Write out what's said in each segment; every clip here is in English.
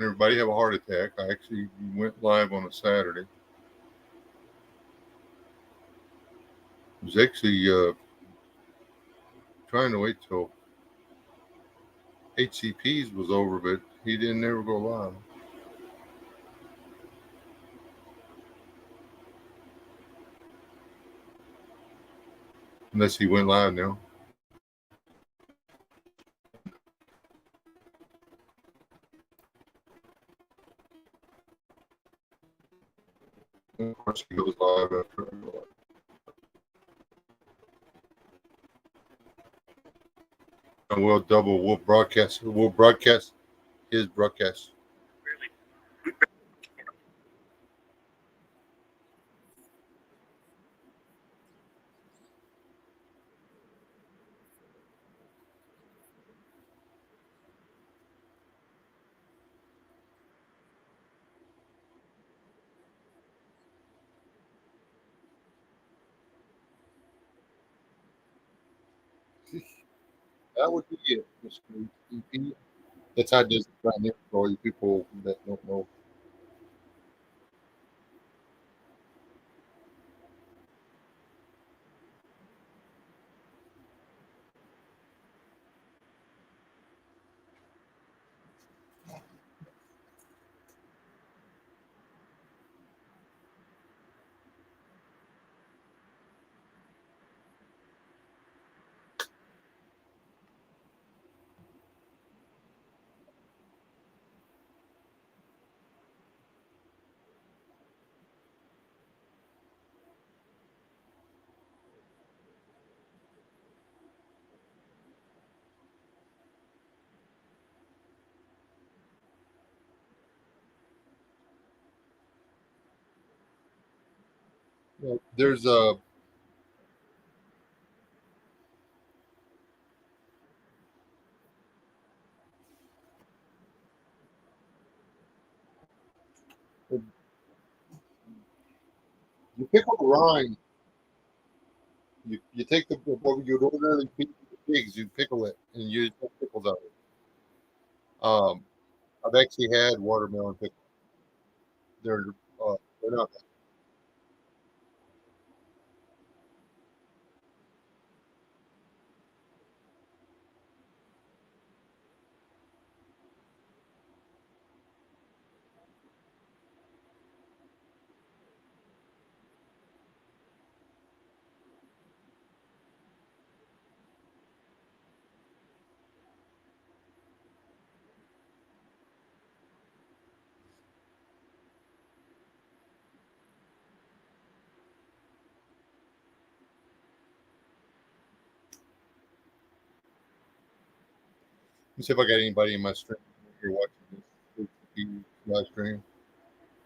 everybody have a heart attack. I actually went live on a Saturday. I was actually trying to wait till HCP's was over, but he didn't ever go live. Unless he went live now. Of course, he goes live after I go live. And we'll broadcast his broadcast. That would be it, Mr. EP. That's how it is right now for all you people that don't know. There's a you pickle the rind. You take the what you'd ordinarily feed the pigs. You pickle it and you take pickles out of it. I've actually had watermelon pickles. They're they're not. Let me see if I got anybody in my stream here watching this live stream.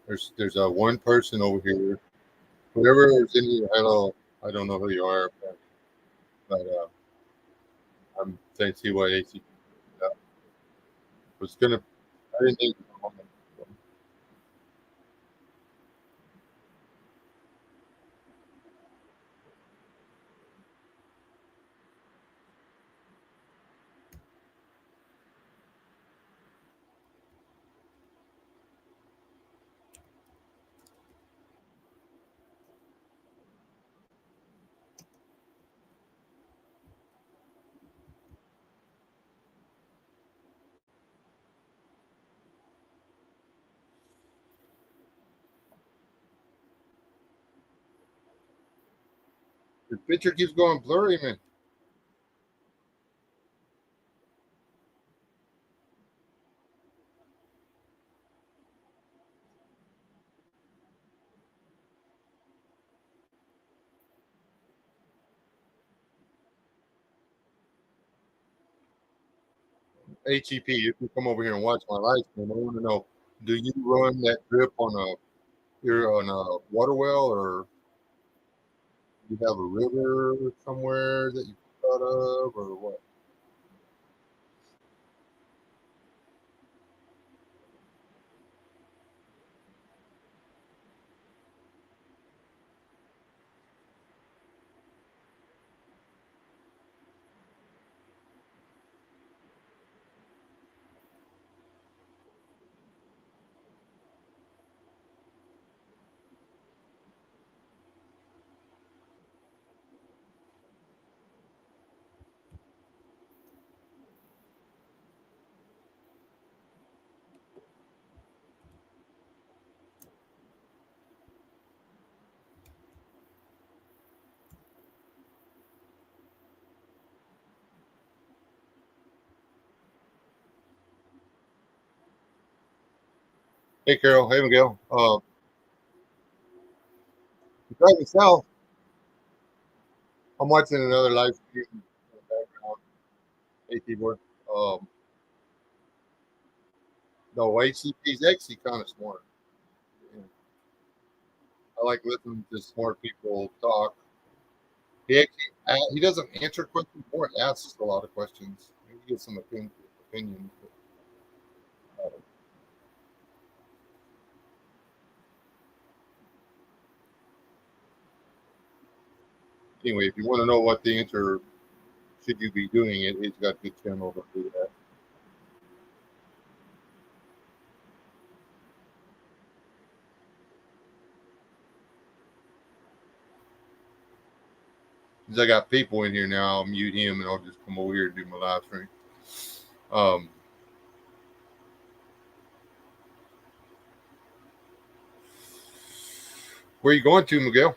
There's one person over here. Whoever is in here, I don't know who you are, but I'm saying see what AC was gonna. I didn't think. The picture keeps going blurry, man. HEP, you can come over here and watch my live stream. I want to know, do you run that drip on a water well, or you have a river somewhere that you cut of, or what? Hey, Carol. Hey, Miguel. Driving south. I'm watching another live stream in the background. Hey, keyboard. Um, no, ACP's actually kind of smart. And I like listening to smart people talk. He doesn't answer questions, more asks a lot of questions. He gives some opinions. But, anyway, if you want to know what the answer should you be doing it, he's got good channel to do that. Since I got people in here now, I'll mute him and I'll just come over here and do my live stream. Um, where are you going to, Miguel?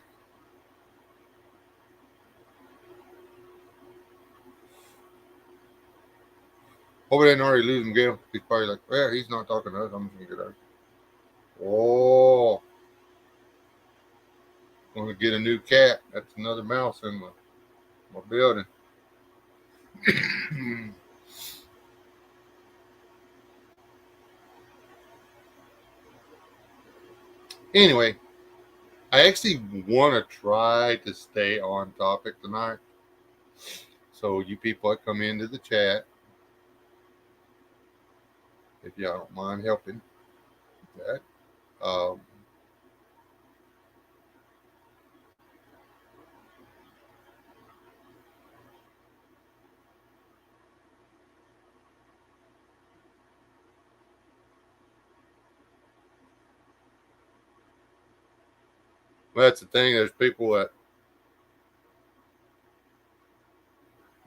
Hope I didn't already lose Miguel. He's probably like, well, he's not talking to us. I'm just gonna get out. Oh, I'm gonna get a new cat. That's another mouse in my building. Anyway, I actually want to try to stay on topic tonight. So you people that come into the chat, if y'all don't mind helping that. Um, well, that's the thing. There's people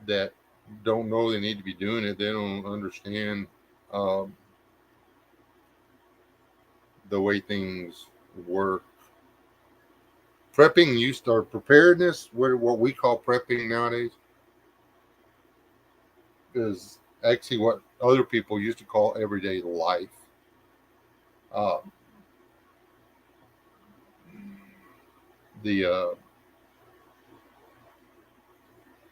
that don't know they need to be doing it. They don't understand um, the way things work. Prepping used to, or preparedness, what we call prepping nowadays, is actually what other people used to call everyday life. Uh, the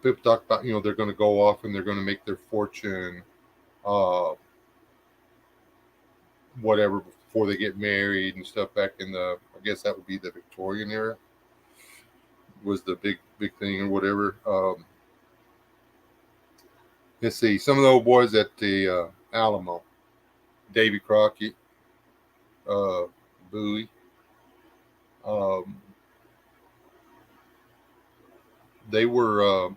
people talk about, they're going to go off and they're going to make their fortune, uh, whatever, before they get married and stuff. Back in I guess that would be the Victorian era, was the big thing or whatever. Let's see, some of the old boys at the Alamo, Davy Crockett, uh, Bowie. Um, they were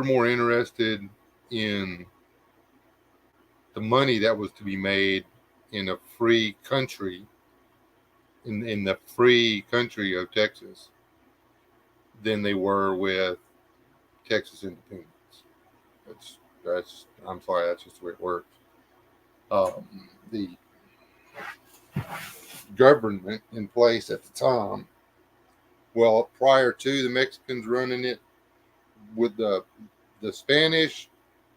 more interested in the money that was to be made in a free country, in the free country of Texas, than they were with Texas independence. That's I'm sorry, that's just the way it works. The government in place at the time, well, prior to the Mexicans running it, with the Spanish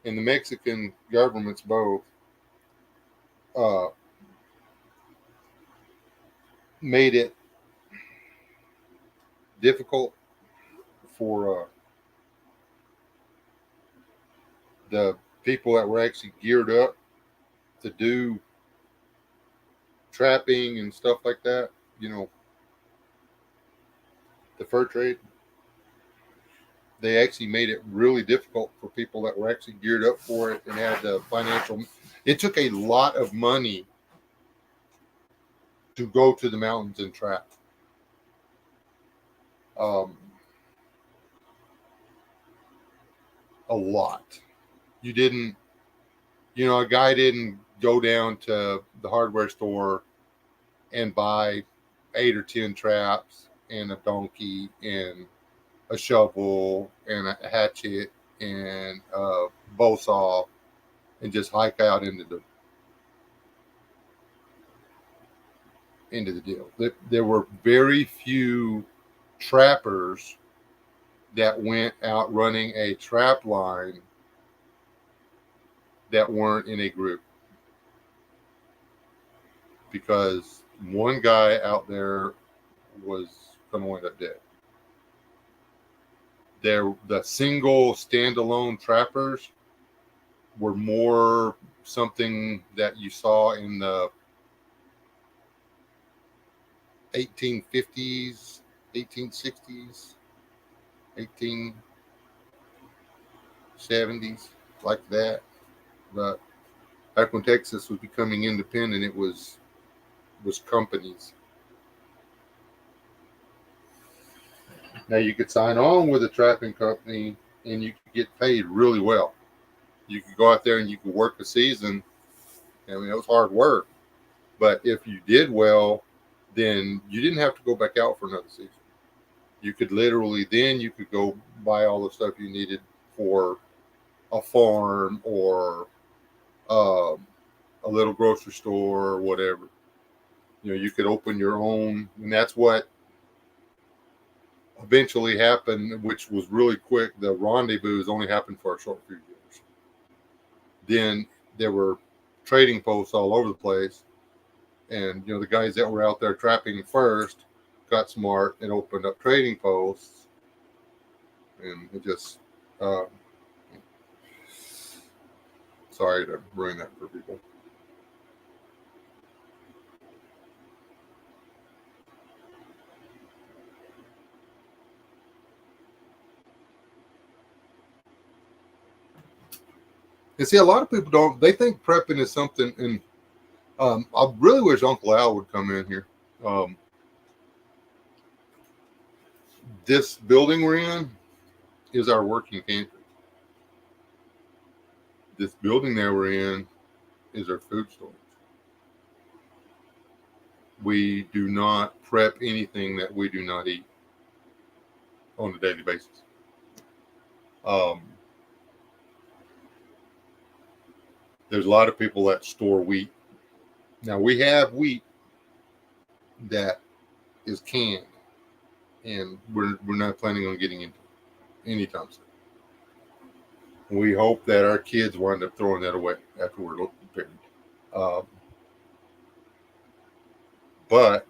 and the Mexican governments both uh, made it difficult for the people that were actually geared up to do trapping and stuff like that. The fur trade. They actually made it really difficult for people that were actually geared up for it and had the financial. It took a lot of money to go to the mountains and trap. Um, a lot. You didn't, a guy didn't go down to the hardware store and buy 8 or 10 traps and a donkey and a shovel and a hatchet and a bow saw and just hike out into the deal. There were very few trappers that went out running a trap line that weren't in a group, because one guy out there was going to wind up dead. The single standalone trappers were more something that you saw in the 1850s, 1860s, 1870s, like that. But back when Texas was becoming independent, it was companies. Now you could sign on with a trapping company and you could get paid really well. You could go out there and you could work a season. I mean, it was hard work, but if you did well, then you didn't have to go back out for another season. You could literally, then you could go buy all the stuff you needed for a farm or a little grocery store or whatever. You could open your own, and that's what eventually happened, which was really quick. The rendezvous only happened for a short few years. Then there were trading posts all over the place, and the guys that were out there trapping first got smart and opened up trading posts, and it just sorry to ruin that for people. And see, a lot of people don't. They think prepping is something, and I really wish Uncle Al would come in here. This building we're in is our working pantry. This building that we're in is our food storage. We do not prep anything that we do not eat on a daily basis. There's a lot of people that store wheat. Now we have wheat that is canned, and we're not planning on getting into it anytime soon. We hope that our kids wind up throwing that away after we're prepared. But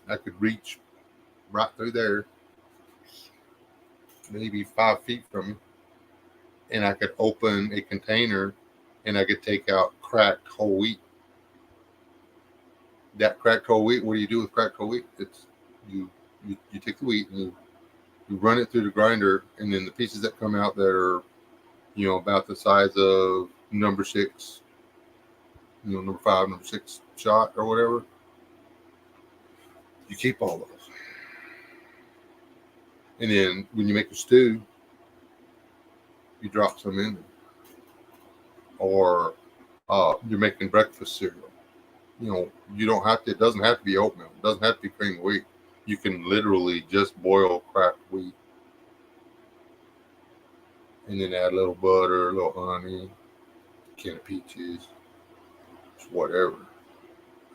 I could reach right through there, maybe 5 feet from me, and I could open a container and I could take out cracked whole wheat. That cracked whole wheat, what do you do with cracked whole wheat? It's you take the wheat and you run it through the grinder, and then the pieces that come out that are about the size of number 6, number 5, number 6 shot or whatever, you keep all those. And then when you make a stew, you drop some in there. Or you're making breakfast cereal. You don't have to, it doesn't have to be oatmeal. It doesn't have to be cream wheat. You can literally just boil cracked wheat. And then add a little butter, a little honey, a can of peaches, just whatever.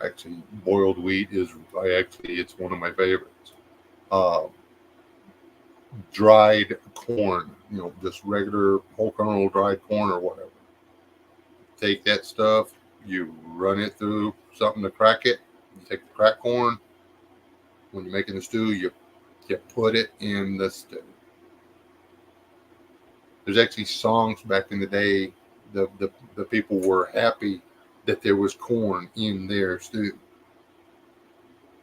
Actually, boiled wheat it's one of my favorites. Dried corn, just regular whole kernel dried corn or whatever. Take that stuff, you run it through something to crack it. You take the cracked corn. When you're making the stew, you put it in the stew. There's actually songs back in the day. The people were happy that there was corn in their stew.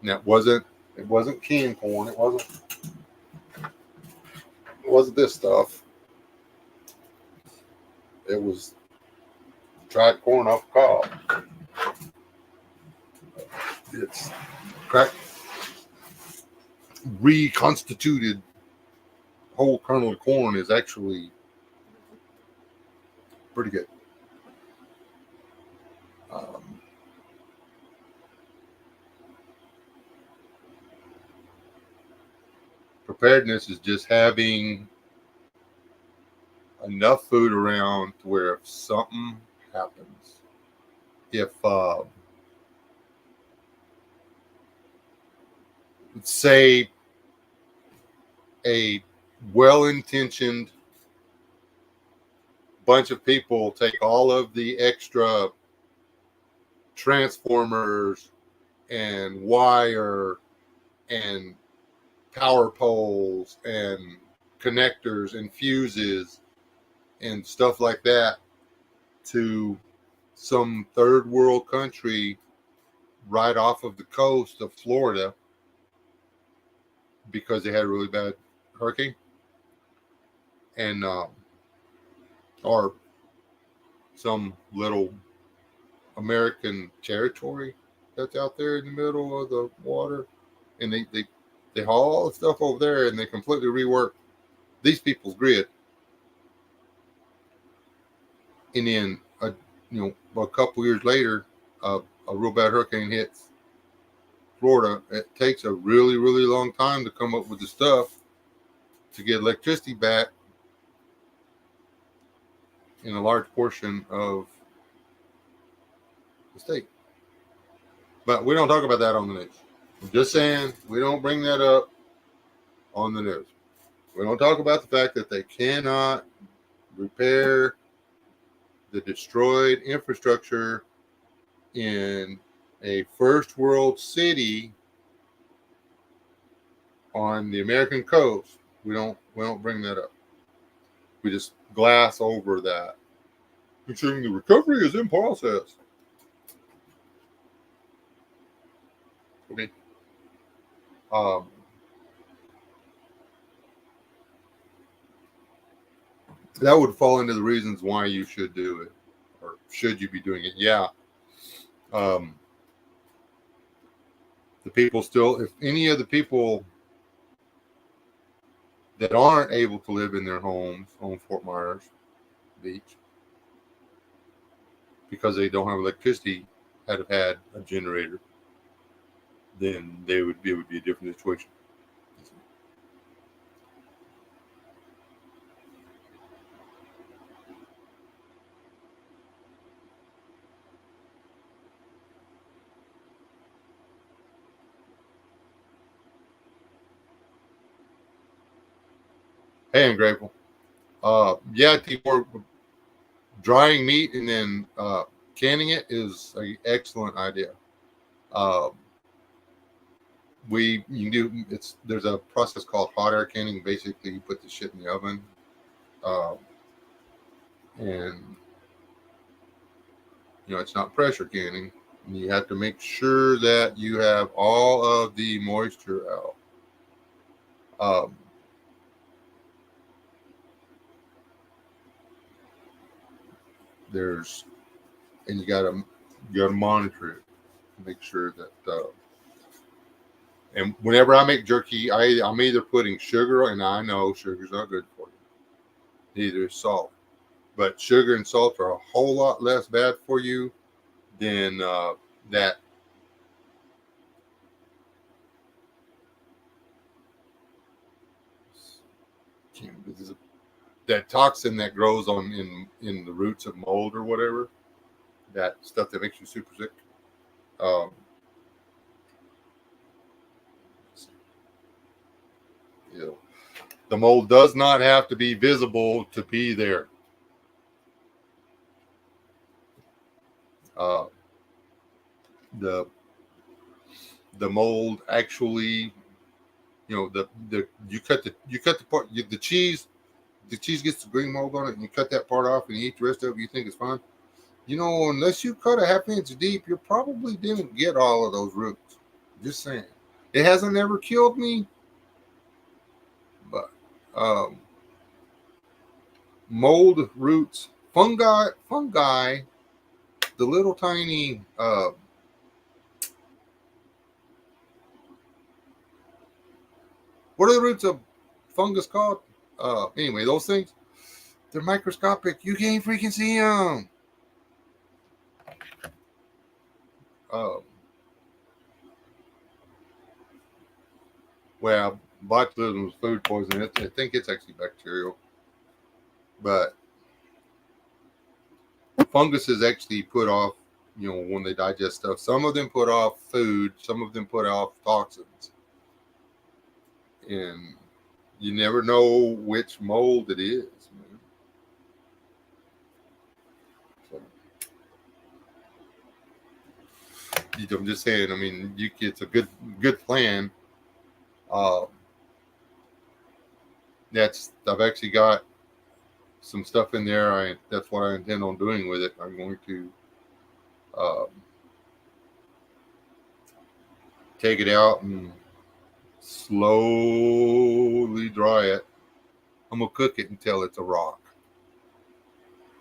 And it wasn't canned corn. It wasn't this stuff. It was dried corn off the cob. It's cracked, reconstituted whole kernel of corn is actually pretty good. Preparedness is just having enough food around to where if something happens, if say a well-intentioned bunch of people take all of the extra transformers and wire and power poles and connectors and fuses and stuff like that to some third world country right off of the coast of Florida because they had a really bad hurricane, and or some little American territory that's out there in the middle of the water, and they haul all the stuff over there and they completely rework these people's grid. And then a couple years later, a real bad hurricane hits Florida. It takes a really, really long time to come up with the stuff to get electricity back in a large portion of the state. But we don't talk about that on the news. I'm just saying we don't bring that up on the news. We don't talk about the fact that they cannot repair the destroyed infrastructure in a first world city on the American coast. We don't bring that up. We just glass over that, considering the recovery is in process. Okay. That would fall into the reasons why you should do it, or should you be doing it? Yeah. The people still, if any of the people that aren't able to live in their homes on Fort Myers Beach because they don't have electricity, had a generator, then it would be a different situation. Hey, I'm grateful. Yeah, Timor, drying meat and then canning it is an excellent idea. Uh, you can do there's a process called hot air canning. Basically, you put the shit in the oven, and it's not pressure canning. You have to make sure that you have all of the moisture out. And you gotta monitor it, make sure that. And whenever I make jerky, I'm either putting sugar, and I know sugar's not good for you. Neither is salt, but sugar and salt are a whole lot less bad for you than that. That toxin that grows in the roots of mold or whatever, that stuff that makes you super sick. The mold does not have to be visible to be there. The mold actually, you cut the part, the cheese gets the green mold on it, and you cut that part off and you eat the rest of it. You think it's fine. Unless you cut a half-inch deep, you probably didn't get all of those roots. Just saying. It hasn't ever killed me, but mold roots, fungi, the little tiny what are the roots of fungus called? Anyway, those things, they're microscopic. You can't freaking see them. Well, botulism was food poisoning. I think it's actually bacterial. But funguses actually put off, when they digest stuff. Some of them put off food. Some of them put off toxins. And you never know which mold it is, man. I'm just saying. I mean, it's a good plan. Uh, I've actually got some stuff in there. That's what I intend on doing with it. I'm going to uh, take it out and slowly dry it. I'm gonna cook it until it's a rock,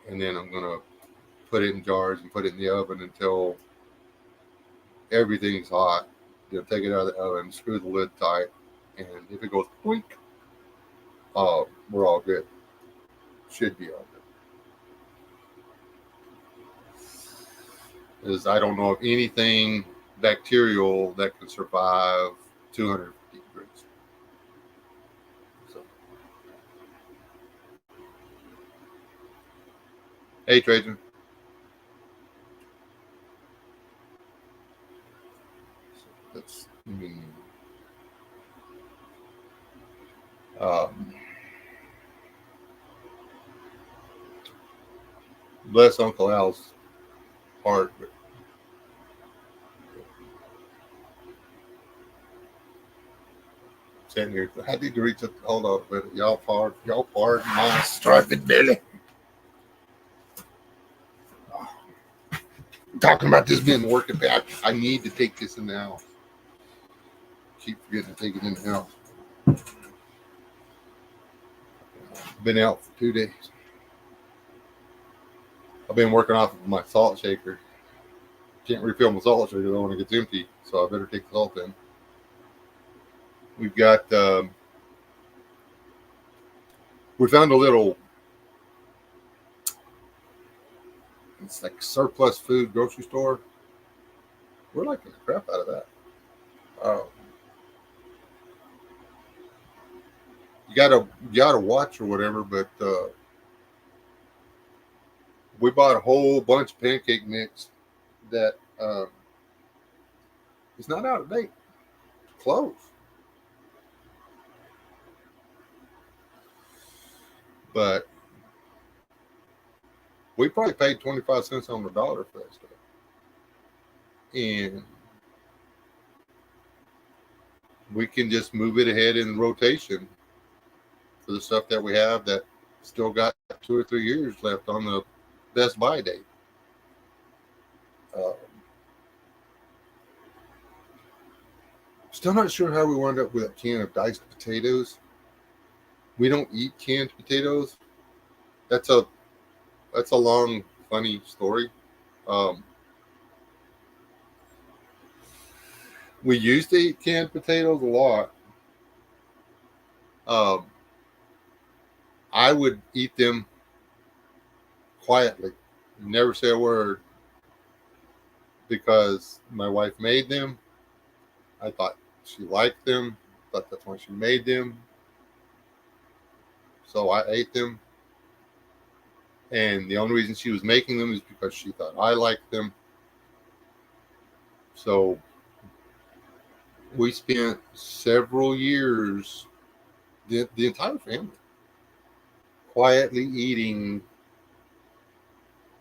and then I'm gonna put it in jars and put it in the oven until everything's hot. Take it out of the oven, screw the lid tight, and if it goes quick, we're all good. Should be all good. Is I don't know of anything bacterial that can survive 250 degrees. So, hey, Trajan. That's I mean, um, bless Uncle Al's heart, but sitting here. I need to reach up. Hold on a minute. Y'all pardon my striped belly. Talking about this being working back. I need to take this in the house. Keep forgetting to take it in the house. Been out for 2 days. I've been working off of my salt shaker. Can't refill my salt shaker when it gets empty, so I better take the salt in. We've got we found a little, it's like surplus food grocery store. We're liking the crap out of that. You gotta watch or whatever, but we bought a whole bunch of pancake mix that is not out of date. It's close. But we probably paid 25 cents on the dollar for that stuff. And we can just move it ahead in rotation for the stuff that we have that still got 2 or 3 years left on the Best Buy date. Still not sure how we wound up with a can of diced potatoes. We don't eat canned potatoes. That's a long, funny story. We used to eat canned potatoes a lot. I would eat them quietly, never say a word, because my wife made them. I thought she liked them. Thought that's why she made them. So I ate them. And the only reason she was making them is because she thought I liked them. So we spent several years, the entire family, quietly eating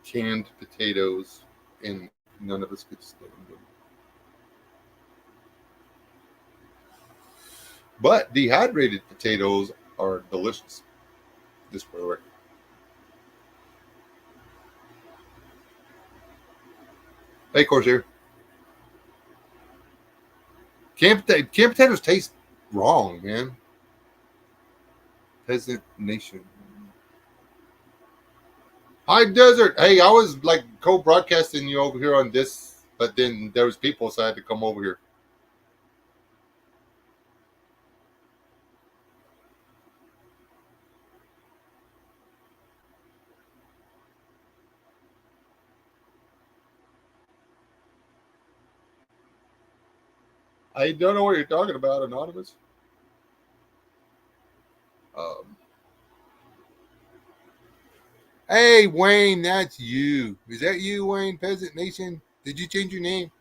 canned potatoes, and none of us could stand them. But dehydrated potatoes are delicious. Just for the record. Hey, Corsair. Canned potatoes taste wrong, man. Peasant Nation. Hi, Desert. Hey, I was like co-broadcasting you over here on this, but then there was people, so I had to come over here. I don't know what you're talking about, Anonymous. Hey, Wayne, that's you. Is that you, Wayne, Peasant Nation? Did you change your name?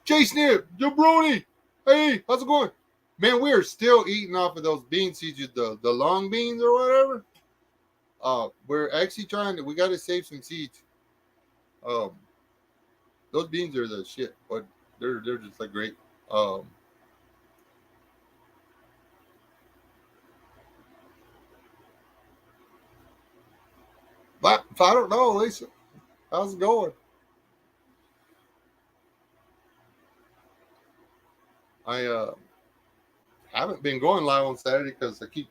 Jay Snip, Jabroni. Hey, how's it going? Man, we are still eating off of those bean seeds, the long beans or whatever. We're actually trying to. We got to save some seeds. Um, those beans are the shit, but they're just like great. Um, but if I don't know, Lisa, how's it going? I haven't been going live on Saturday because I keep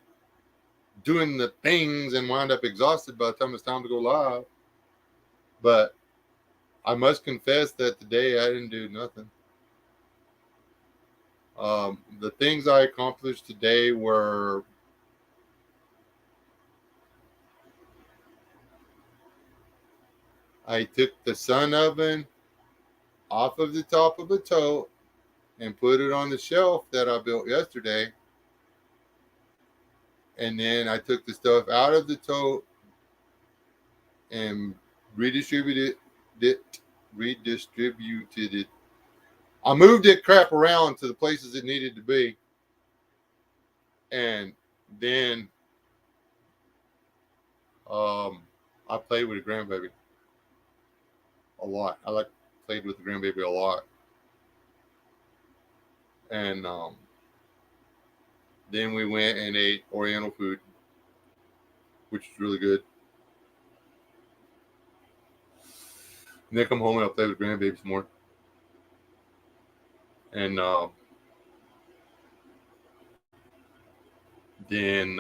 doing the things and wind up exhausted by the time it's time to go live. But I must confess that today I didn't do nothing. The things I accomplished today were I took the sun oven off of the top of the tote and put it on the shelf that I built yesterday. And then I took the stuff out of the tote and redistributed redistributed it. I moved it crap around to the places it needed to be. And then I played with a grandbaby a lot. I like played with the grandbaby a lot. And then we went and ate Oriental food, which is really good. And then come home and I'll play with grandbabies more. And then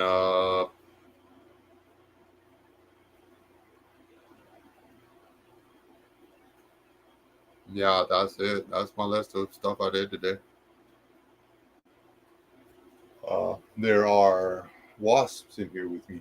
yeah, that's it. That's my list of stuff I did today. There are wasps in here with me.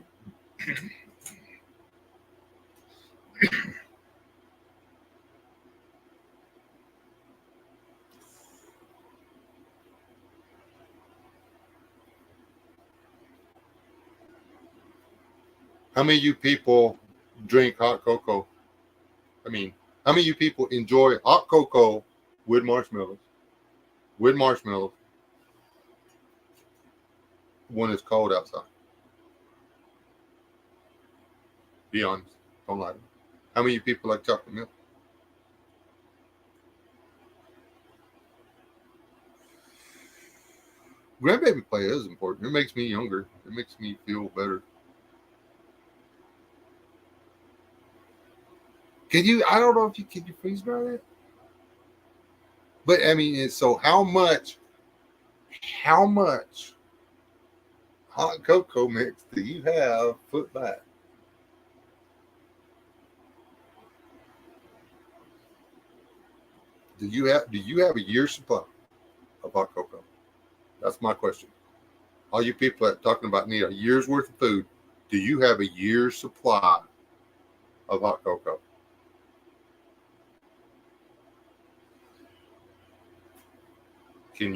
How many of you people drink hot cocoa? I mean, how many of you people enjoy hot cocoa with marshmallows? With marshmallows when it's cold outside. Be honest. Don't lie to me. How many of you people like chocolate milk? Grandbaby play is important. It makes me younger. It makes me feel better. Can you? I don't know if you can. You freeze dry that? But I mean, so how much? How much hot cocoa mix do you have put back? Do you have a year's supply of hot cocoa? That's my question. All you people that are talking about need a year's worth of food, do you have a year's supply of hot cocoa? Can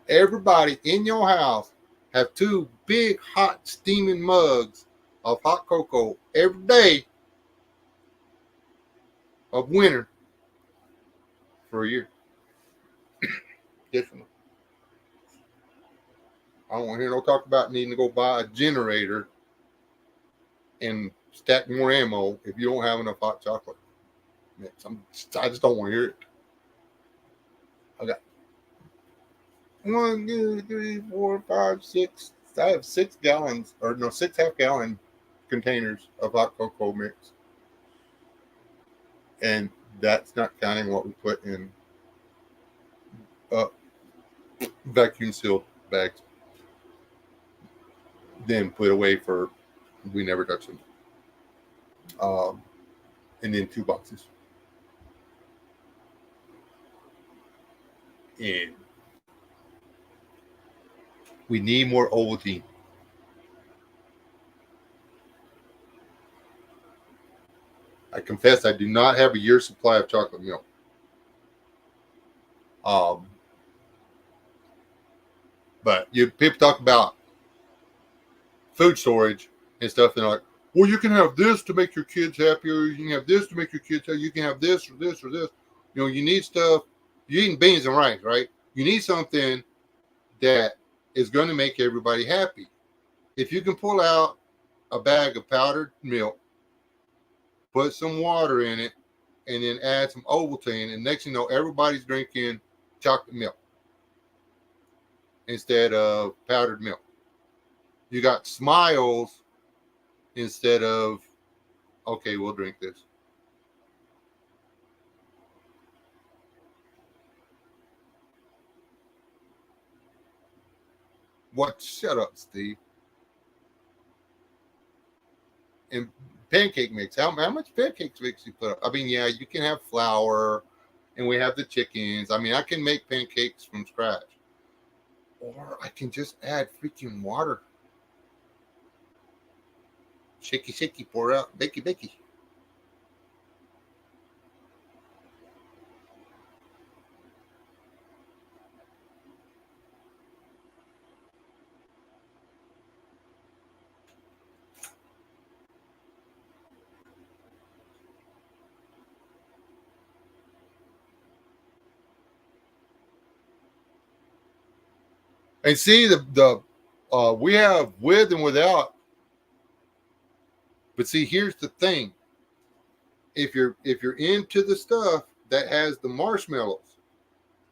everybody in your house have two big hot steaming mugs of hot cocoa every day of winter for a year? Definitely. I don't want to hear no talk about needing to go buy a generator and stack more ammo if you don't have enough hot chocolate mix. I just don't want to hear it. I got 1, 2, 3, 4, 5, 6. I have 6 gallons, or no, 6 half-gallon containers of hot cocoa mix, and that's not counting what we put in vacuum sealed bags, then put away for we never touch them. And then 2 boxes. And we need more Ovaltine. I confess I do not have a year's supply of chocolate milk. But people talk about food storage and stuff, and they're like, well, you can have this to make your kids happier. You can have this to make your kids happy. You can have this or this or this. You need stuff. You're eating beans and rice, right? You need something that is going to make everybody happy. If you can pull out a bag of powdered milk, put some water in it, and then add some Ovaltine. And next thing you know, everybody's drinking chocolate milk instead of powdered milk. You got smiles instead of, okay, we'll drink this. What? Shut up, Steve. And pancake mix. How much pancake mix you put up? I mean, yeah, you can have flour, and we have the chickens. I mean, I can make pancakes from scratch, or I can just add freaking water. Shaky, shaky, pour out, bakey, bakey. And see the we have with and without. But see, here's the thing: if you're into the stuff that has the marshmallows,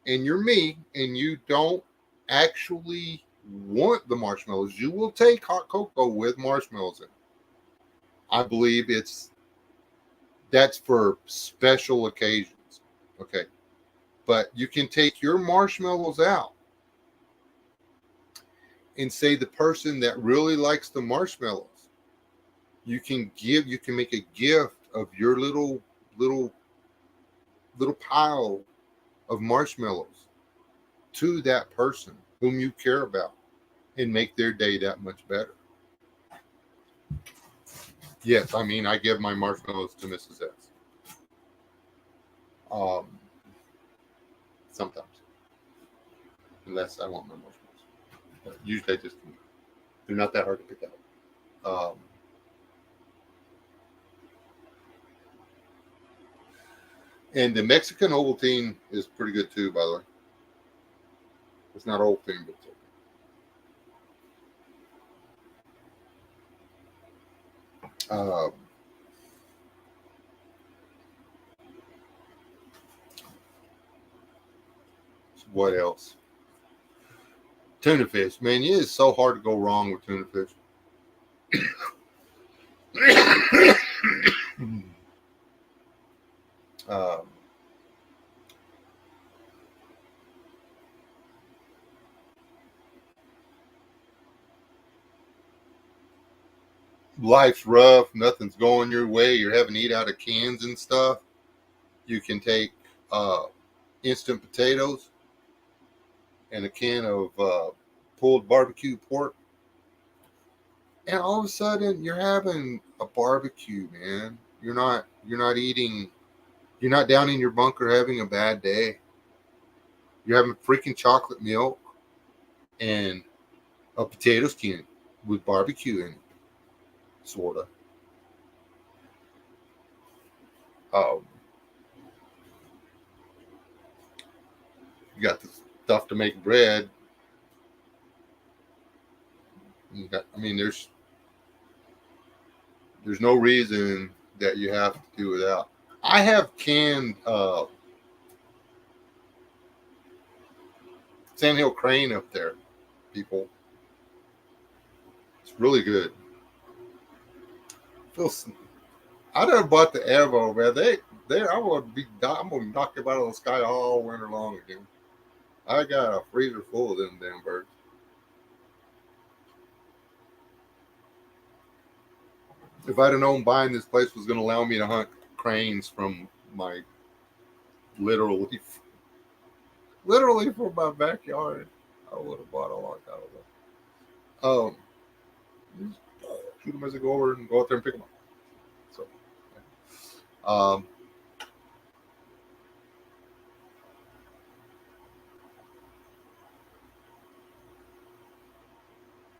and you're me, and you don't actually want the marshmallows, you will take hot cocoa with marshmallows in it. I believe that's for special occasions. Okay. But you can take your marshmallows out and say the person that really likes the marshmallows, you can make a gift of your little pile of marshmallows to that person whom you care about and make their day that much better. Yes, I mean, I give my marshmallows to Mrs. S. Um, Sometimes, unless I want my marshmallows. But usually, they're not that hard to pick out. And the Mexican Ovaltine is pretty good too, by the way. It's not Ovaltine, but it's okay. What else? Tuna fish, man, it is so hard to go wrong with tuna fish. um, Life's rough, nothing's going your way, you're having to eat out of cans and stuff. You can take instant potatoes and a can of pulled barbecue pork, and all of a sudden you're having a barbecue, man. You're not eating. You're not down in your bunker having a bad day. You're having freaking chocolate milk and a potato skin with barbecue in it, sorta. Um, you got the stuff to make bread. I mean, there's no reason that you have to do without. I have canned Sandhill Crane up there, people. It's really good. Feels. I done bought the Evo, man. I'm gonna knock them out of the sky all winter long again. I got a freezer full of them damn birds. If I'd have known buying this place was going to allow me to hunt cranes from my literally from my backyard, I would have bought a long time ago. Shoot them as I go over and go out there and pick them up. So, yeah.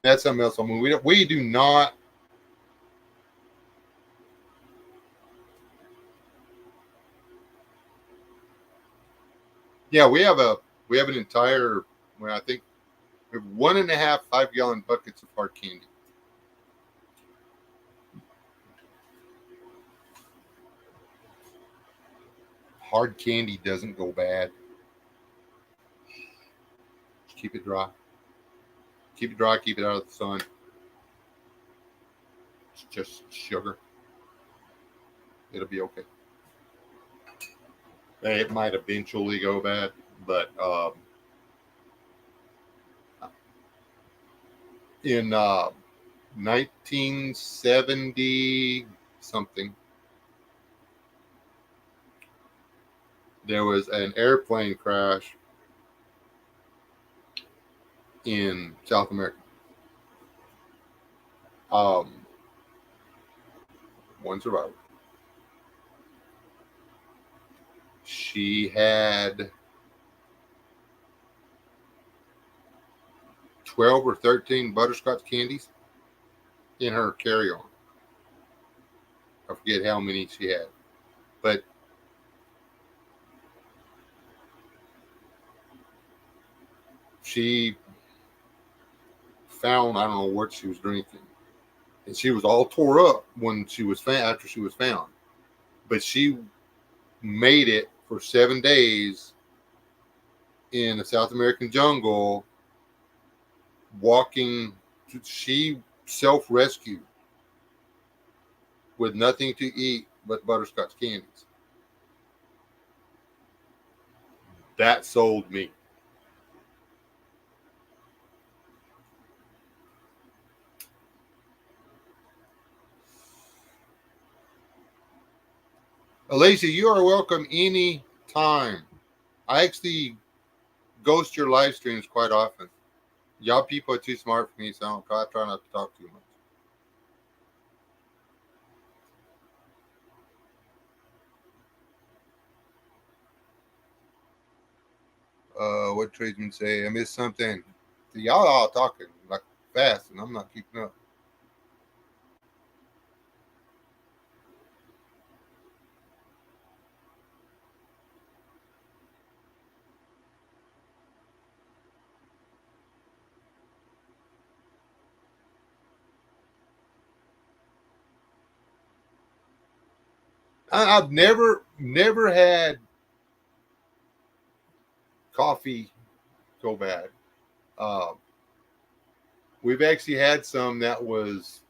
That's something else. I mean, we do not. Yeah, we have an entire. Well, I think we have 1.5 5-gallon buckets of hard candy. Hard candy doesn't go bad. Keep it dry. Keep it dry. Keep it out of the sun. It's just sugar. It'll be okay. It might eventually go bad, but in 1970 something, there was an airplane crash in South America. One survivor. She had 12 or 13 butterscotch candies in her carry-on. I forget how many she had, but she found, I don't know what she was drinking, and she was all tore up when she was after she was found, but she made it for 7 days in the South American jungle, walking. She self-rescued with nothing to eat but butterscotch candies. That sold me. Alicia, you are welcome any time. I actually ghost your live streams quite often. Y'all people are too smart for me, so I try not to talk too much. What tradesmen say? I missed something. Y'all all talking like fast, and I'm not keeping up. I've never had coffee go bad. Uh, we've actually had some that was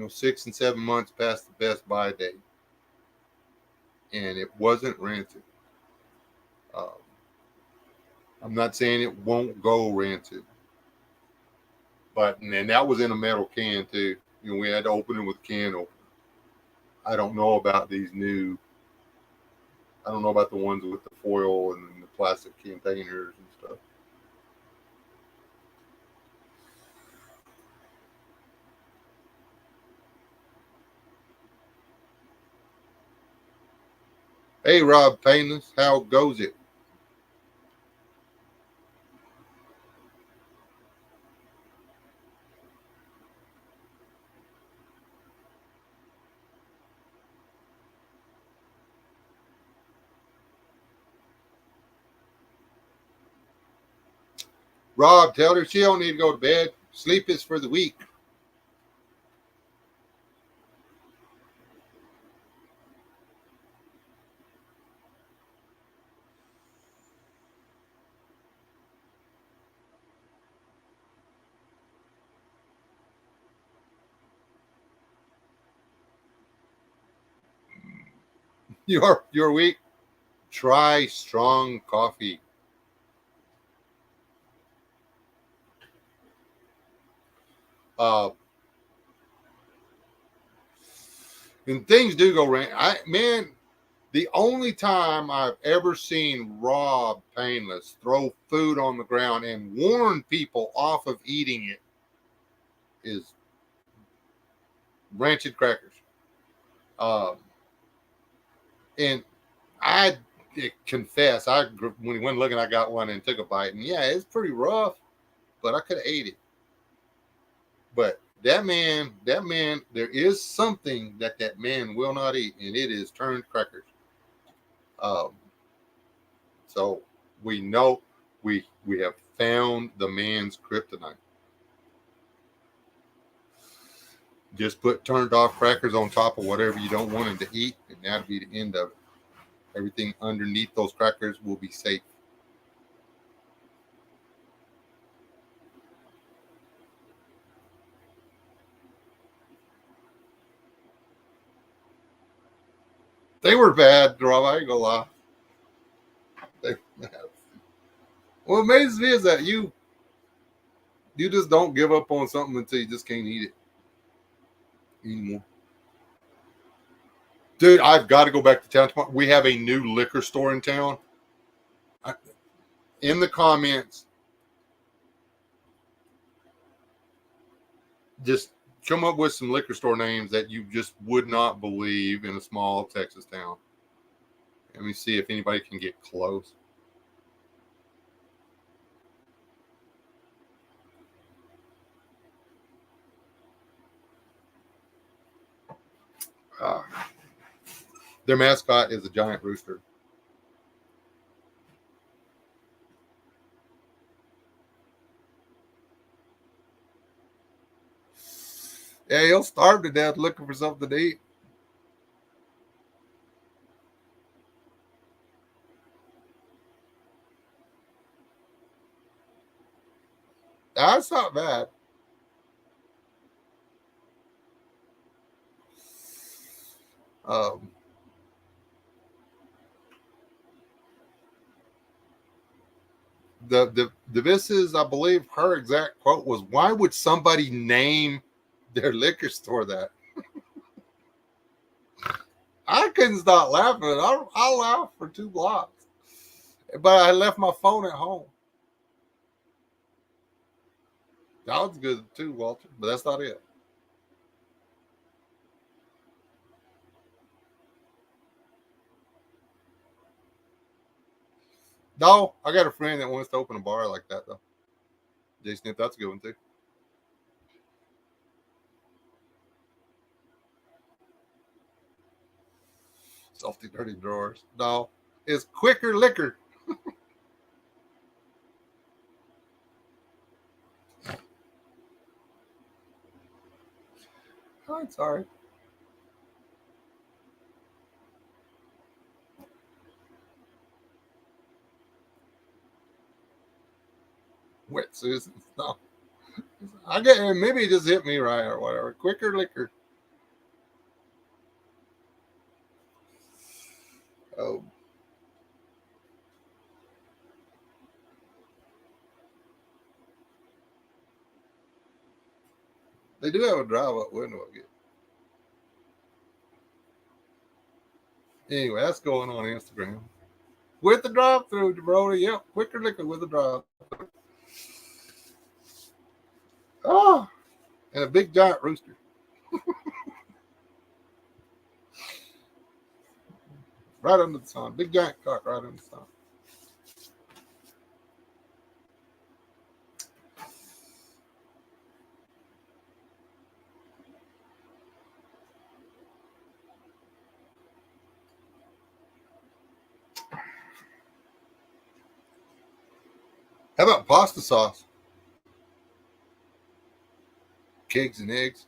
6 and 7 months past the best buy date, and it wasn't rancid. I'm not saying it won't go rancid, but and that was in a metal can too. We had to open it with a can opener. I don't know about these new. I don't know about the ones with the foil and the plastic containers and stuff. Hey, Rob Painless, how goes it? Rob, tell her she don't need to go to bed. Sleep is for the weak. You're weak. Try strong coffee. And things do go wrong. The only time I've ever seen Rob Painless throw food on the ground and warn people off of eating it is rancid crackers. And I confess, when he went looking, I got one and took a bite, and yeah, it's pretty rough, but I could have ate it. But that man, there is something that man will not eat, and it is turned crackers. So we know we have found the man's kryptonite. Just put turned off crackers on top of whatever you don't want him to eat, and that'll be the end of it. Everything underneath those crackers will be safe. They were bad, Rob. I ain't gonna lie. They, what amazes me is that you just don't give up on something until you just can't eat it anymore. Dude, I've got to go back to town tomorrow. We have a new liquor store in town. In the comments, just come up with some liquor store names that you just would not believe in a small Texas town. Let me see if anybody can get close. Uh, their mascot is a giant rooster. Yeah, he'll starve to death looking for something to eat. That's not bad. Um, the this is, I believe, her exact quote was, "Why would somebody name their liquor store that?" I couldn't stop laughing. I laughed for 2 blocks, but I left my phone at home. That was good too, Walter, but that's not it. No, I got a friend that wants to open a bar like that though. Jason, if that's a good one too. Salty dirty drawers. No, it's quicker liquor. Oh, I'm sorry. Wet Susan. No, I get, maybe it just hit me right or whatever. Quicker liquor. Oh, they do have a drive up window. I get. Anyway, that's going on Instagram with the drive through, Jabroni. Yep, quicker liquor with the drive. Oh, and a big giant rooster. Right under the sun. Big giant cock right under the sun. How about pasta sauce? Cakes and eggs.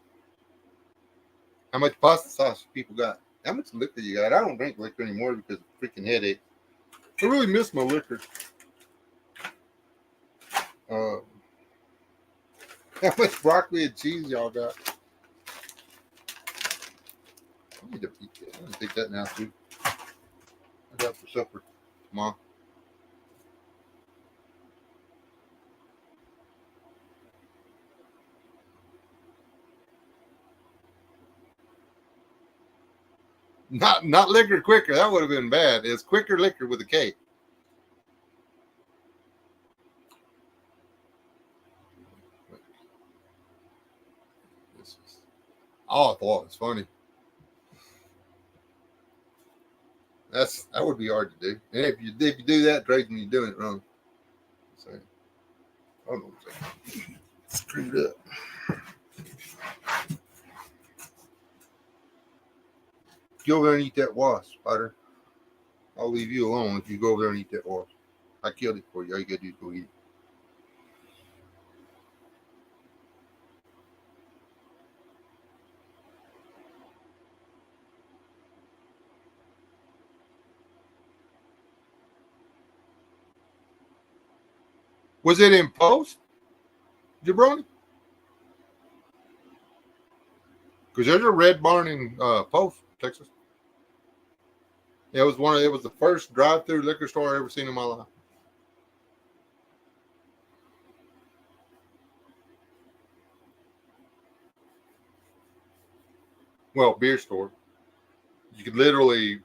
How much pasta sauce people got? How much liquor you got? I don't drink liquor anymore because of freaking headache. I really miss my liquor. Uh, how much broccoli and cheese y'all got? I need to eat that. I'm gonna take that now too. I got for supper tomorrow. Not liquor quicker. That would have been bad. It's quicker liquor with a K. This is, oh, I thought it was funny. That would be hard to do. And if you do that, Drayton, you're doing it wrong. So, hold on a second. Screwed up. Go over there and eat that wasp, Spider. I'll leave you alone if you go over there and eat that wasp. I killed it for you. All you gotta do is go eat it. Was it in post, Jabroni? Because there's a Red Barn in Post, Texas. It was it was the first drive-through liquor store I ever seen in my life. Well, beer store. You could literally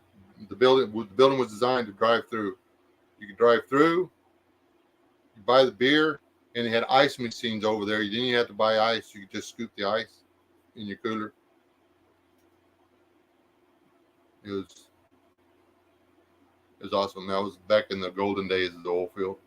the building was designed to drive through. You could drive through, you buy the beer, and they had ice machines over there. You didn't even have to buy ice. You could just scoop the ice in your cooler. It was it was awesome. That was back in the golden days of the oil field.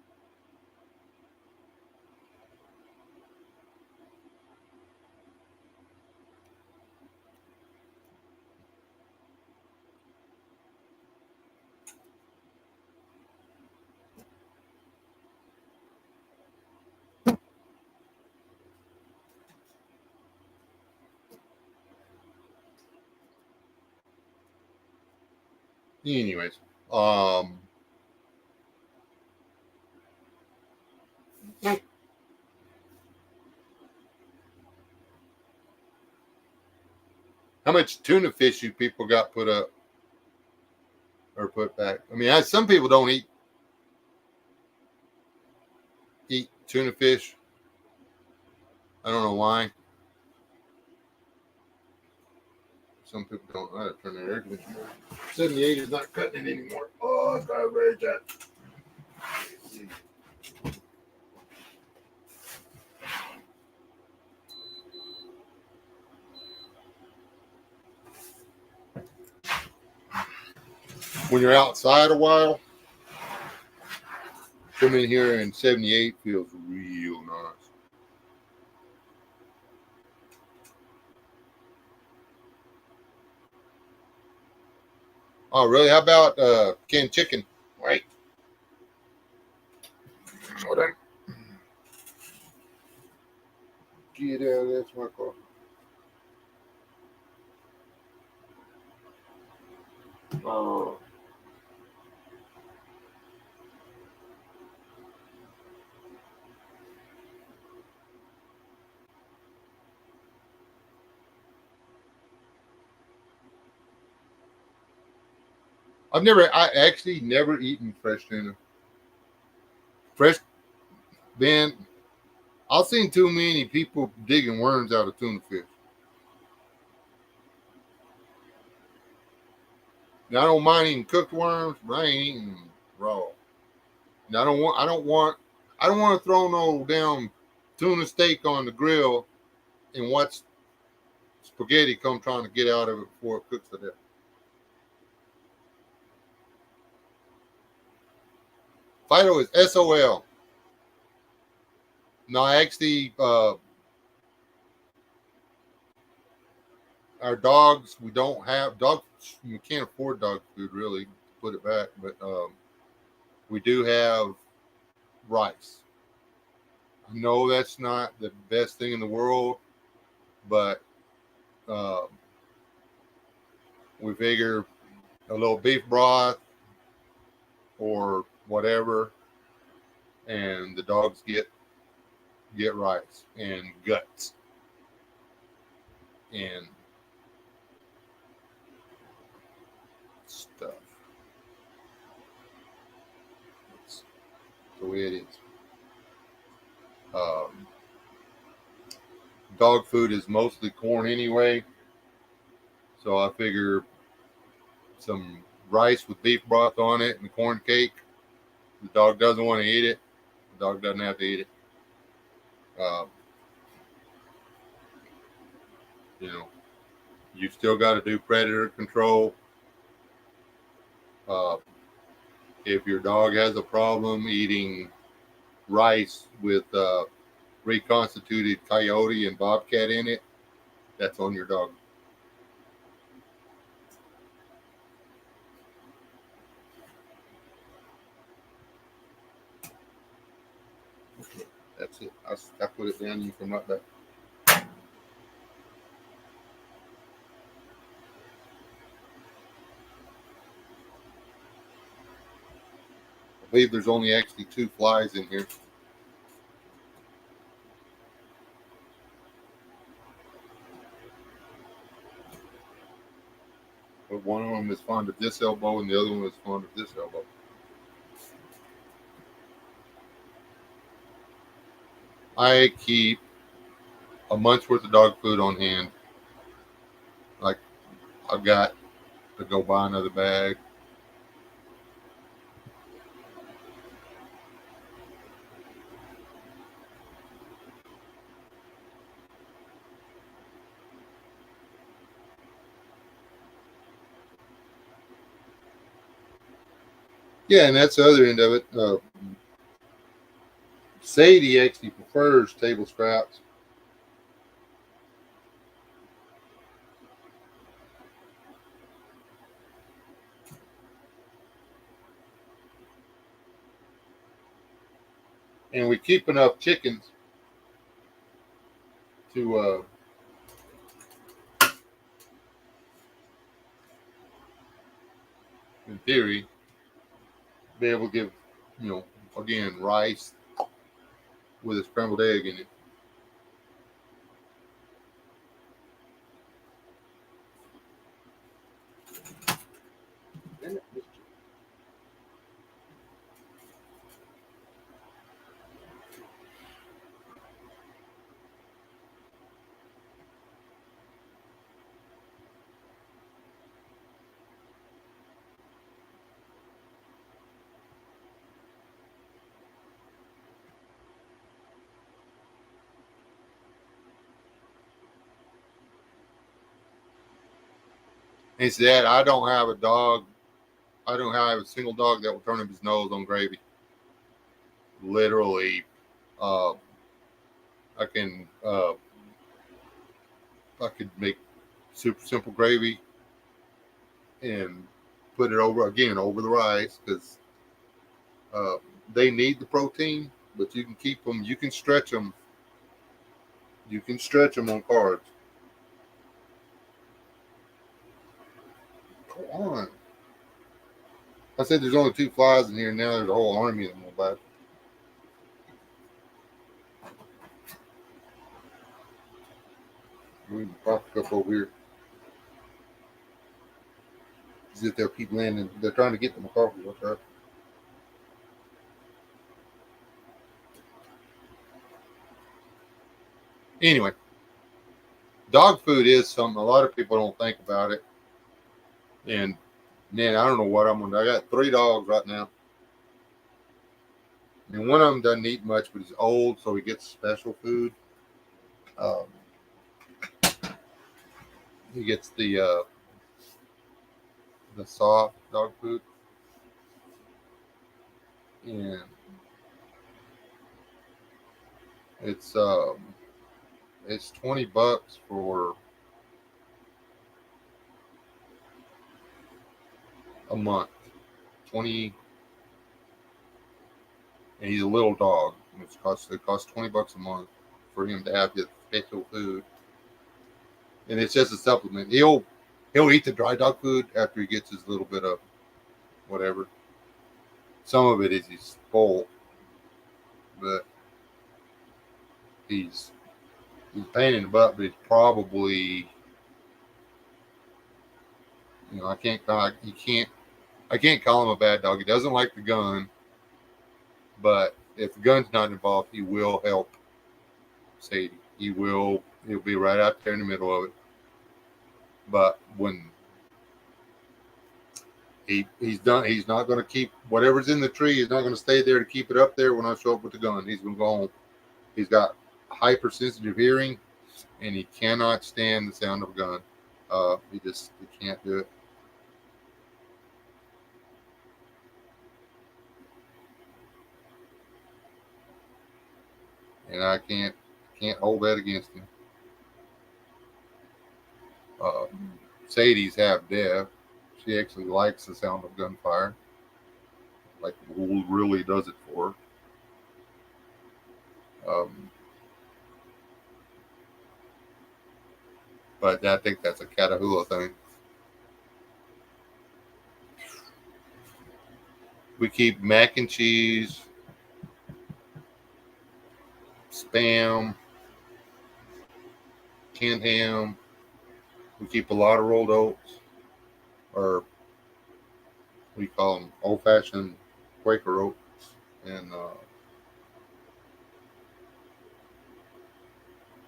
Anyways, um, how much tuna fish you people got put up or put back? I mean, some people don't eat tuna fish. I don't know why. Some people don't. I have to turn the air conditioner. 78 is not cutting it anymore. Oh, it's got to raise that. When you're outside a while, coming here in 78 feels real nice. Oh, really? How about canned chicken? Wait. Hold on. Get out of there. That's my car. Oh. I actually never eaten fresh tuna. Fresh, man, I've seen too many people digging worms out of tuna fish. Now, I don't mind eating cooked worms, but I ain't eating them raw. And I don't want to throw no damn tuna steak on the grill and watch spaghetti come trying to get out of it before it cooks to death. Fido is SOL. No, actually, our dogs, we don't have dogs. We can't afford dog food really to put it back, but we do have rice. I know that's not the best thing in the world, but uh, we figure a little beef broth or whatever, and the dogs get rice and guts and stuff. That's the way it is. Um, dog food is mostly corn anyway, so I figure some rice with beef broth on it and corn cake. The dog doesn't want to eat it. The dog doesn't have to eat it. Uh, you know, you still got to do predator control. Uh, if your dog has a problem eating rice with reconstituted coyote and bobcat in it, that's on your dog. That's it. I put it down. You come right back. I believe there's only actually 2 flies in here. one of them is fond of this elbow and the other one is fond of this elbow. I keep a month's worth of dog food on hand. Like, I've got to go buy another bag. Yeah, and that's the other end of it. Sadie actually prefers table scraps. And we keep enough chickens to, in theory, be able to give, again, rice with a scrambled egg in it. It's that I don't have a dog. I don't have a single dog that will turn up his nose on gravy. Literally, uh, I can I could make super simple gravy and put it over the rice because uh, they need the protein, but you can keep them. You can stretch them. You can stretch them on carbs. Come on. I said there's only two flies in here. Now there's a whole army of them. About we can pop up over here. As if they'll keep landing. They're trying to get to my coffee. Okay. Anyway, dog food is something a lot of people don't think about it. And man, I don't know what I'm gonna do. I got 3 dogs right now. And one of them doesn't eat much, but he's old, so he gets special food. Um, he gets the soft dog food, and it's um, it's $20 for a month. 20, and he's a little dog. It costs $20 a month for him to have his special food, and it's just a supplement. He'll eat the dry dog food after he gets his little bit of whatever. Some of it is he's full, but he's he's a pain in the butt. But he's probably, I can't call he can't I can't call him a bad dog. He doesn't like the gun, but if the gun's not involved, he will help Sadie. He'll be right out there in the middle of it. But when he's done, he's not going to keep whatever's in the tree. He's not going to stay there to keep it up there when I show up with the gun. He's going to go home. He's got hypersensitive hearing, and he cannot stand the sound of a gun. He can't do it. And I can't hold that against him. Uh, Sadie's half deaf. She actually likes the sound of gunfire. Like, who really does it for her. But I think that's a Catahoula thing. We keep mac and cheese, Spam, canned ham. We keep a lot of rolled oats. or we call them old-fashioned Quaker oats, and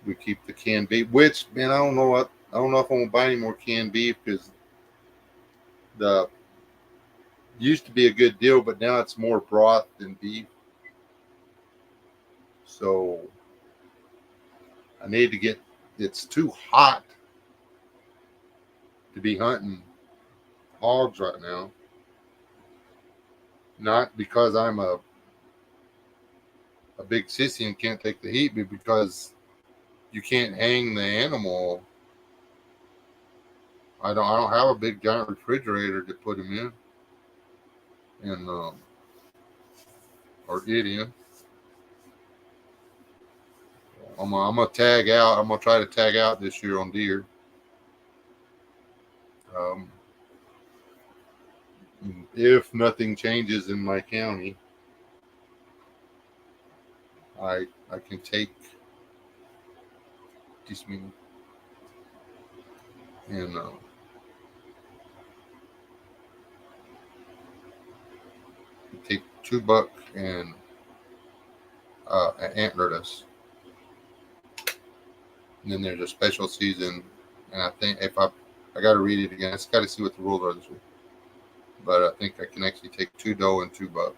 we keep the canned beef. Which, man, I don't know if I'm gonna buy any more canned beef because the used to be a good deal, but now it's more broth than beef. So I need to get. It's too hot to be hunting hogs right now. Not because I'm a big sissy and can't take the heat, but because you can't hang the animal. I don't have a big giant refrigerator to put him in and or get in. I'm gonna tag out. I'm gonna try to tag out this year on deer. Um, if nothing changes in my county, I can take this meeting and take 2 buck and antlered us. And then there's a special season, and I think if I got to read it again. I just got to see what the rules are this week. But I think I can actually take 2 doe and 2 buck.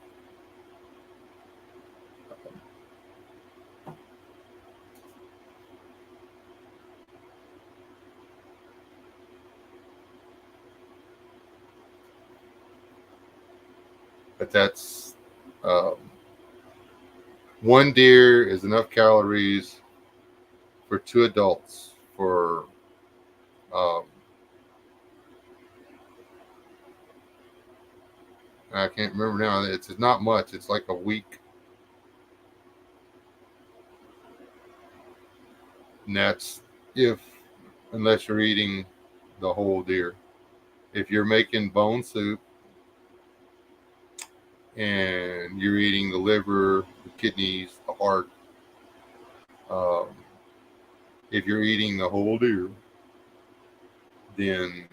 But that's um, 1 deer is enough calories for 2 adults for um, I can't remember now. It's not much. It's like a week. And that's if, unless you're eating the whole deer. If you're making bone soup and you're eating the liver, the kidneys, the heart, um, if you're eating the whole deer, then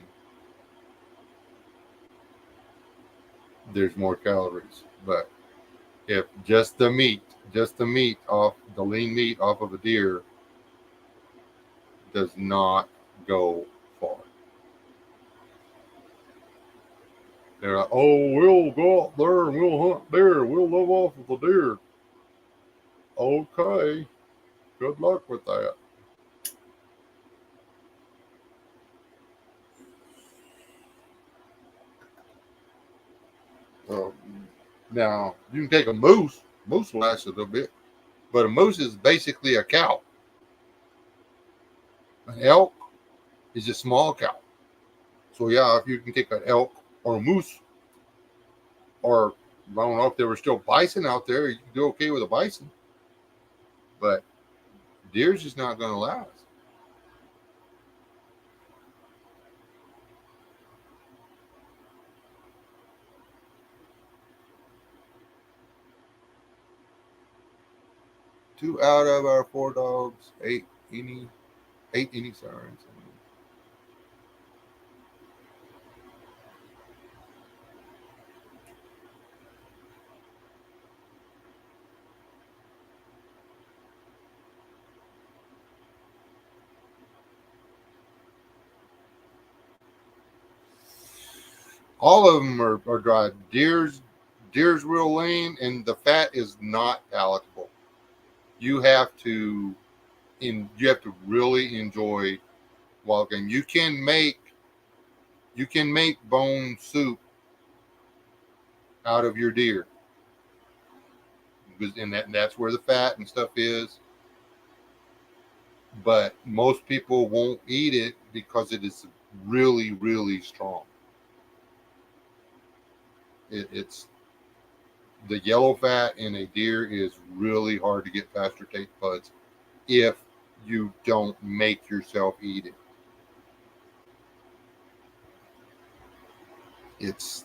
there's more calories. But if just the meat off the lean meat off of a deer does not go far. They're like, oh, we'll go out there and we'll hunt deer. We'll live off of the deer. Okay. Good luck with that. Um, Now, you can take a moose. Moose will last a little bit. But a moose is basically a cow. An elk is a small cow. So, yeah, if you can take an elk or a moose, or I don't know if there were still bison out there, you can do okay with a bison. But deer's just not going to last. Two out of our 4 dogs, eight any sirens. All of them are dry. Deer's real lean, and the fat is not palatable. You have to you have to really enjoy wild game. You can make bone soup out of your deer, and that's where the fat and stuff is. But most people won't eat it because it is really, really strong. It's the yellow fat in a deer is really hard to get past your taste buds if you don't make yourself eat it. It's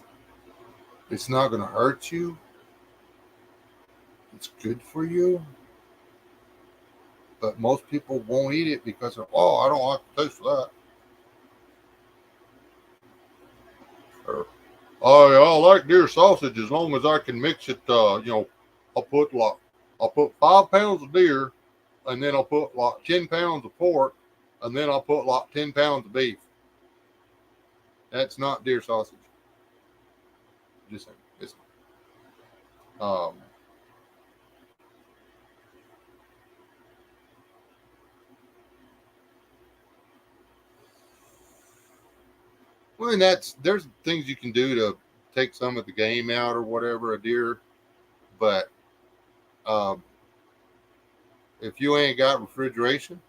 it's not going to hurt you. It's good for you, but most people won't eat it because of, oh, I don't like the taste of that. Or, oh, yeah, I like deer sausage as long as I can mix it. I'll put like I'll put 5 pounds of deer, and then I'll put like 10 pounds of pork, and then I'll put like 10 pounds of beef. That's not deer sausage. Just saying. Um, well, and there's things you can do to take some of the game out or whatever a deer, but um, if you ain't got refrigeration,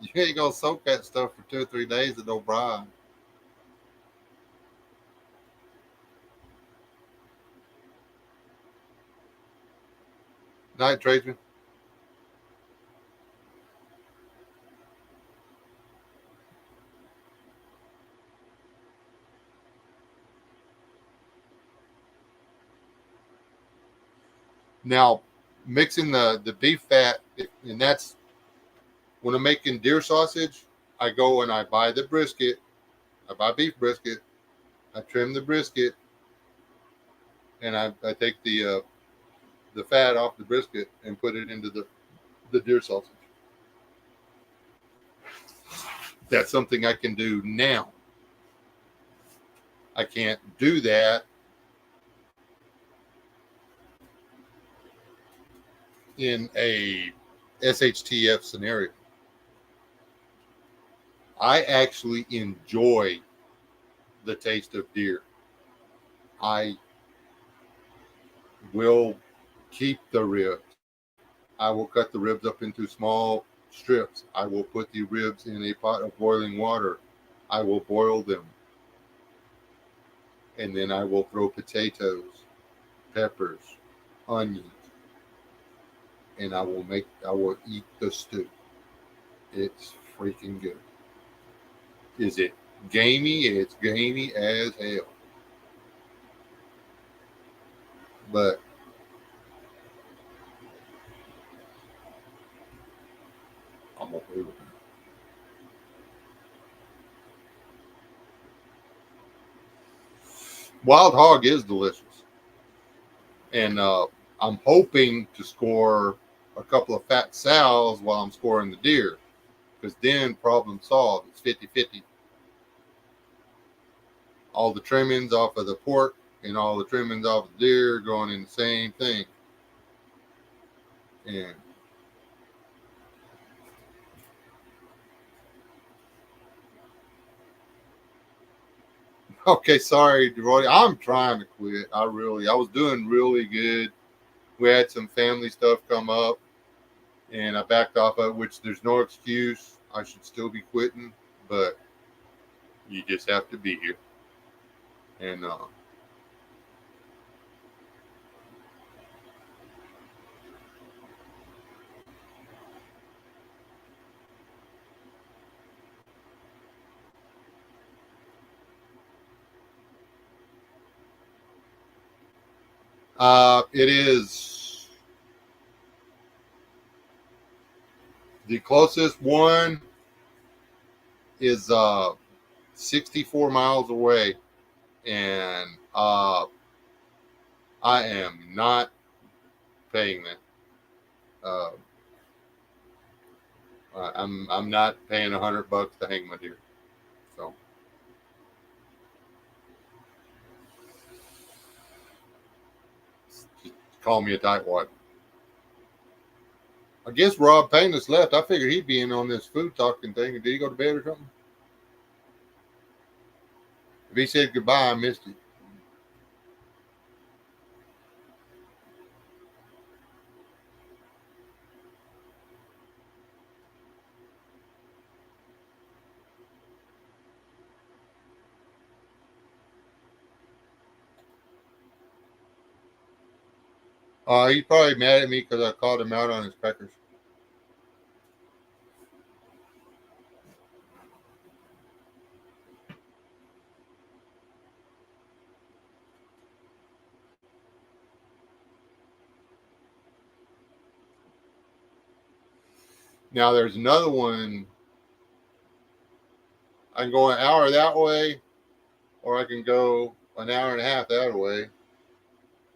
you ain't gonna soak that stuff for 2 or 3 days at no brine. Night Trajan. Now, mixing the beef fat, and that's when I'm making deer sausage. I go and I buy the brisket. I buy beef brisket. I trim the brisket, and I take the fat off the brisket and put it into the deer sausage. That's something I can do now. I can't do that in a SHTF scenario. I actually enjoy the taste of deer. I will keep the ribs. I will cut the ribs up into small strips. I will put the ribs in a pot of boiling water. I will boil them. And then I will throw potatoes, peppers, onions, and I will eat the stew. It's freaking good. Is it gamey? It's gamey as hell. But I'm okay with it. Wild hog is delicious. And I'm hoping to score a couple of fat sows while I'm scoring the deer. Because then problem solved. It's 50-50. All the trimmings off of the pork and all the trimmings off of the deer going in the same thing. And okay, sorry, Roy. I'm trying to quit. I was doing really good. We had some family stuff come up, and I backed off of it, which there's no excuse. I should still be quitting, but you just have to be here. And it is the closest one is 64 miles away, and I am not paying that. Uh, I'm not paying $100 to hang my deer. So just call me a tightwad. I guess Rob Payne is left. I figured he'd be in on this food talking thing. Did he go to bed or something? If he said goodbye, I missed it. He's probably mad at me because I called him out on his peckers. Now there's another one. I can go an hour that way, or I can go an hour and a half that way,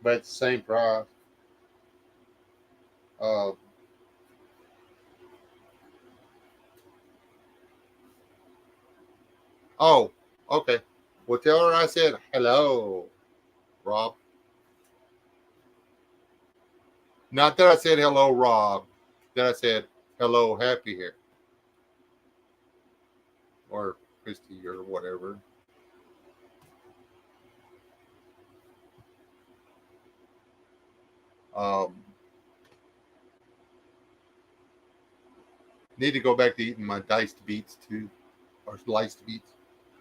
but it's the same price. Uh, oh, okay. Well, tell her I said hello, Rob. Not that I said hello, Rob. That I said hello, Happy here, or Christy, or whatever. Um, Need to go back to eating my diced beets too, or sliced beets.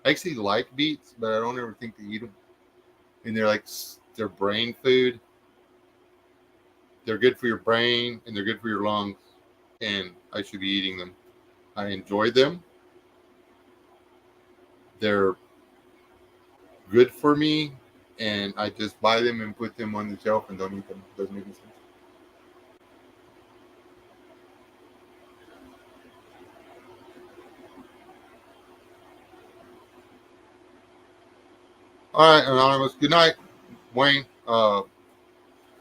I actually like beets, but I don't ever think to eat them. And they're like they're brain food. They're good for your brain and they're good for your lungs, and I should be eating them. I enjoy them. They're good for me, and I just buy them and put them on the shelf and don't eat them. Doesn't make any sense. All right, Anonymous. Good night, Wayne.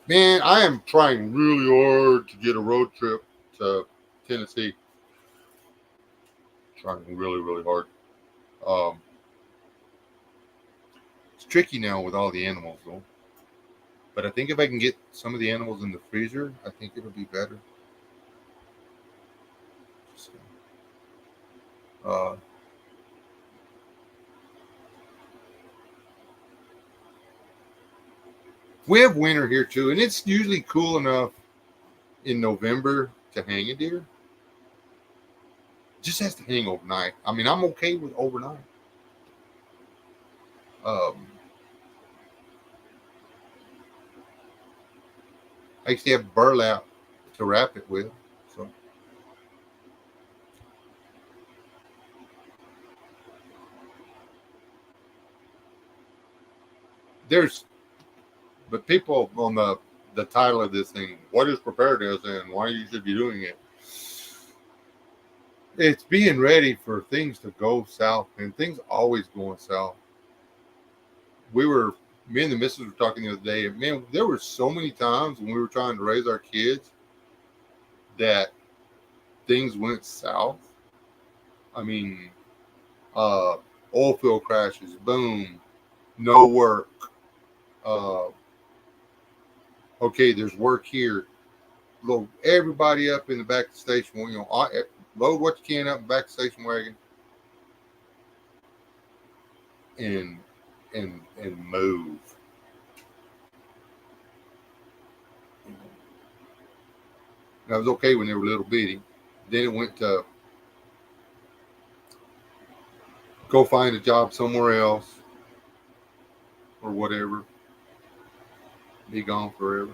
Man, I am trying really hard to get a road trip to Tennessee. Trying really, really hard. Um, it's tricky now with all the animals, though. But I think if I can get some of the animals in the freezer, I think it'll be better. So, uh, we have winter here too, and it's usually cool enough in November to hang a deer. Just has to hang overnight. I mean, I'm okay with overnight. Um, I used to have burlap to wrap it with. So there's, but people on the title of this thing, what is preparedness and why you should be doing it? It's being ready for things to go south, and things always going south. We were, me and the missus were talking the other day, and man, there were so many times when we were trying to raise our kids that things went south. I mean, uh, oil field crashes, boom, no work. Uh, okay, there's work here. Load everybody up in the back of the station. Load what you can up in the back of the station wagon and and move. And I was okay when they were little bitty. Then it went to go find a job somewhere else or whatever. Be gone forever.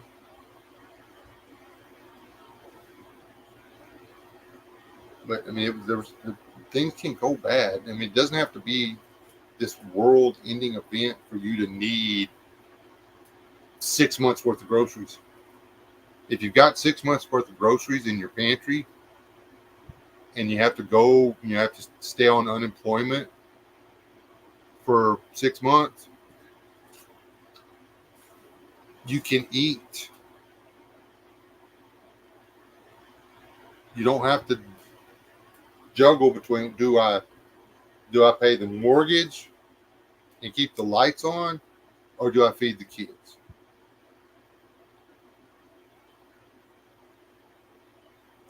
But I mean, things can go bad. I mean, it doesn't have to be this world-ending event for you to need 6 months worth of groceries. If you've got 6 months worth of groceries in your pantry and you have to stay on unemployment for 6 months, you can eat. You don't have to juggle between do I pay the mortgage and keep the lights on, or do I feed the kids?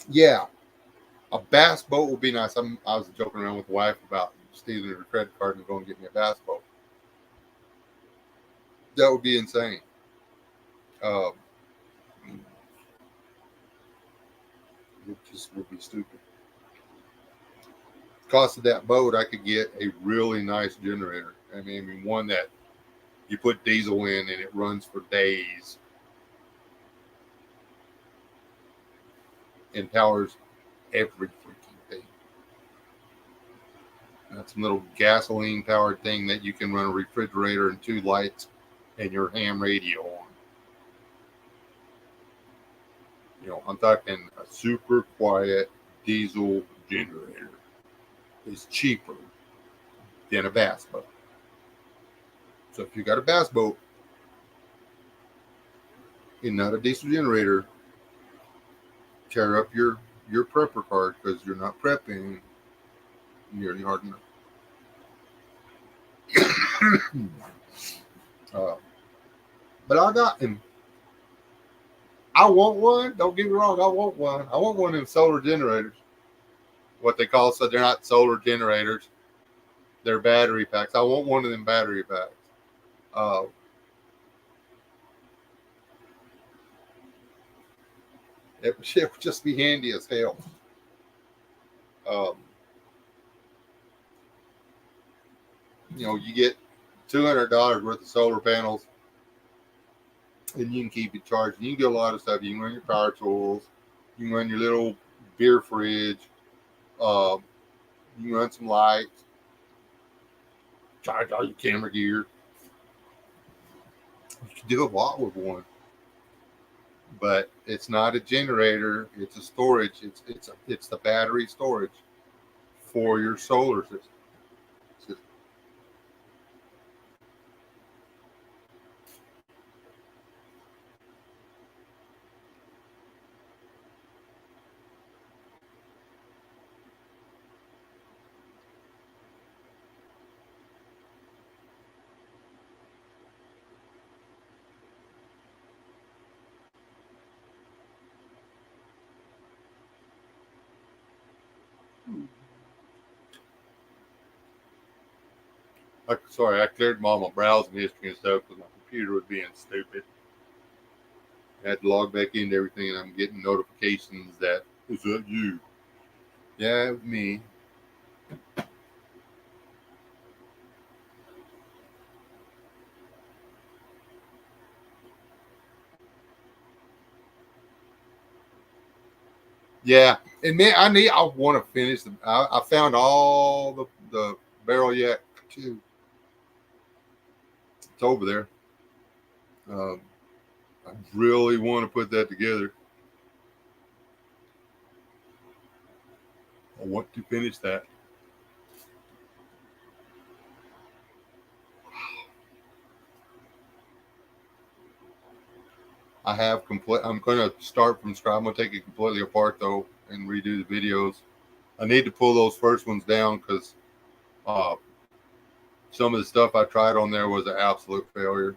Yeah, a bass boat would be nice. I was joking around with the wife about stealing her credit card and going to get me a bass boat. That would be insane. Um, it just would be stupid. Cost of that boat, I could get a really nice generator. I mean, one that you put diesel in and it runs for days and powers every freaking thing. That's a little gasoline powered thing that you can run a refrigerator and two lights and your ham radio on. I'm talking a super quiet diesel generator is cheaper than a bass boat. So if you got a bass boat and not a diesel generator, tear up your prepper card because you're not prepping nearly hard enough. uh, but I got him. I want one. Don't get me wrong. I want one. I want one of them solar generators. What they call, so they're not solar generators. They're battery packs. I want one of them battery packs. Uh, it would just be handy as hell. Um, you get $200 worth of solar panels, and you can keep it charged. You can get a lot of stuff. You can run your power tools. You can run your little beer fridge. You can run some lights. Charge all your camera gear. You can do a lot with one, but it's not a generator. It's a storage. It's the battery storage for your solar system. Sorry, I cleared all my browsing history and stuff because my computer was being stupid. I had to log back into everything, and I'm getting notifications that, is that you? Yeah, it was me. Yeah, and man, I want to finish them. I found all the barrel yak too. It's over there. Um, I really want to put that together. I want to finish that. I have complete. I'm going to start from scratch. I'm going to take it completely apart though and redo the videos. I need to pull those first ones down because uh, some of the stuff I tried on there was an absolute failure.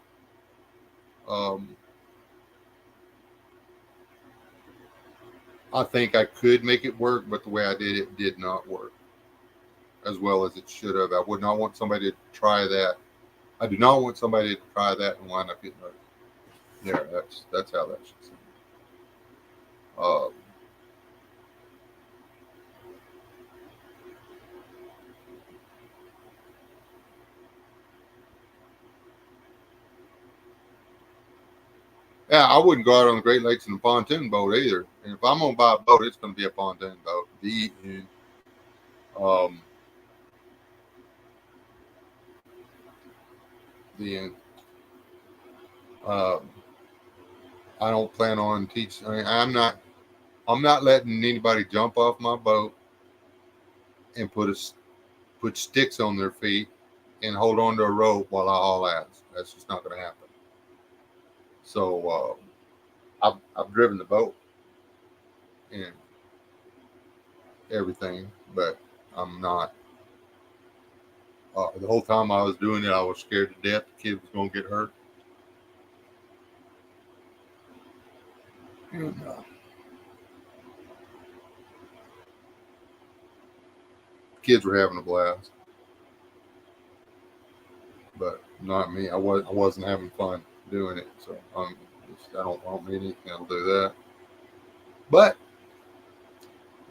I think I could make it work, but the way I did it did not work as well as it should have. I would not want somebody to try that. I do not want somebody to try that and wind up getting hurt. Yeah, that's how that should sound. Uh, yeah, I wouldn't go out on the Great Lakes in a pontoon boat either. And if I'm gonna buy a boat, it's gonna be a pontoon boat. Um, the end. Um, I don't plan on teaching. I mean, I'm not letting anybody jump off my boat and put sticks on their feet and hold on to a rope while I haul ass. That's just not going to happen. So I've driven the boat and everything, but I'm not. The whole time I was doing it, I was scared to death the kid was going to get hurt. And, kids were having a blast, but not me. I wasn't having fun doing it. So I don't need anything that'll do that. But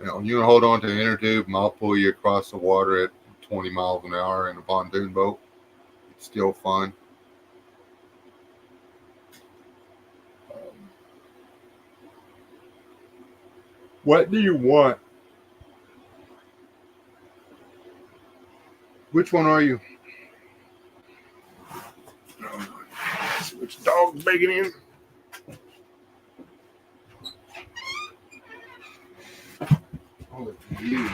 you can hold on to an inner tube, and I'll pull you across the water at 20 miles an hour in a pontoon boat. It's still fun. What do you want? Which one are you? Which dog's bacon in? Oh, it's you.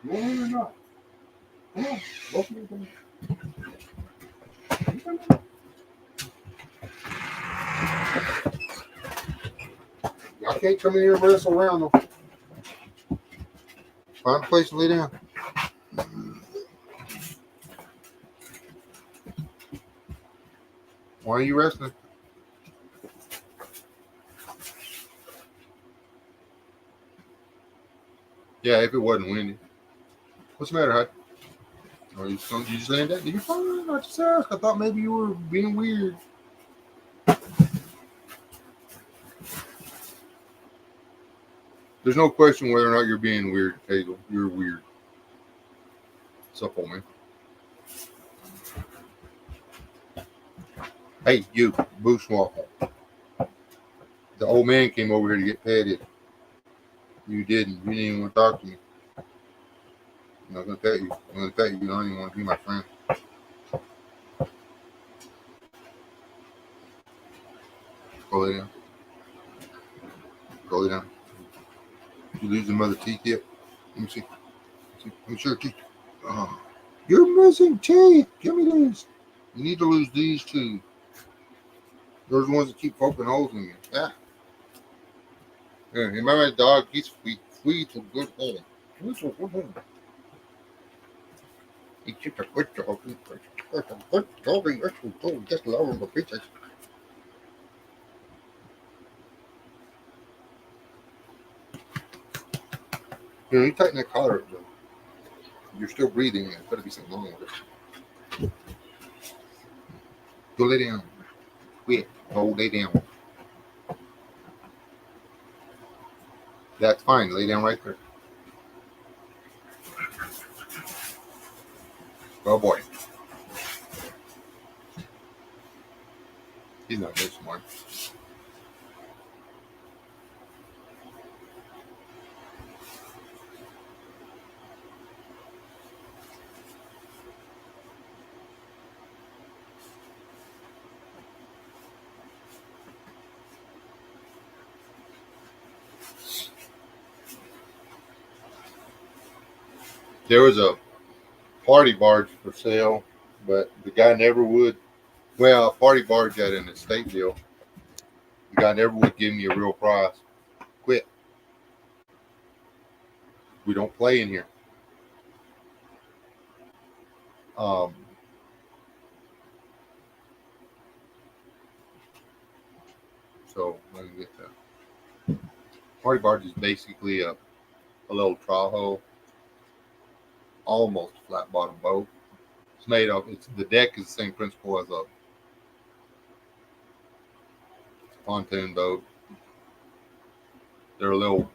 You want it or not? Come on, both of you. I can't come in here and wrestle around though. Find a place to lay down. Why are you wrestling? Yeah, if it wasn't windy. What's the matter, Hud? Or you just laying down? You're fine. I just asked. I thought maybe you were being weird. There's no question whether or not you're being weird, Hazel. You're weird. What's up, old man? Hey, you, Bushwalker. The old man came over here to get petted. You didn't. You didn't even want to talk to me. I'm not going to pet you. I'm going to pet you. You don't even want to be my friend. Go lay down. Go lay down. You lose the mother teeth yet? Let me see. Let me see your teeth. Oh. You're missing teeth. Give me these. You need to lose these too. Those are the ones that keep poking holes in you. Yeah. Yeah. Remember my dog? He's sweet. Sweet and good boy. He's a good boy. He's just a good dog. He's a good dog. He's a good dog. Just love him for pictures. You know, you tighten that collar up, though. You're still breathing. There's got to be something wrong with it. Go lay down. Quick. Go lay down. That's fine. Lay down right there. Oh boy. He's not very smart. There was a party barge for sale, but the guy never would. Well, a party barge at an estate deal. The guy never would give me a real price. Quit. We don't play in here. Um, so let me get that. Party barge is basically a little Tahoe, almost flat bottom boat. It's made of. It's the deck is the same principle as a pontoon boat. They're a little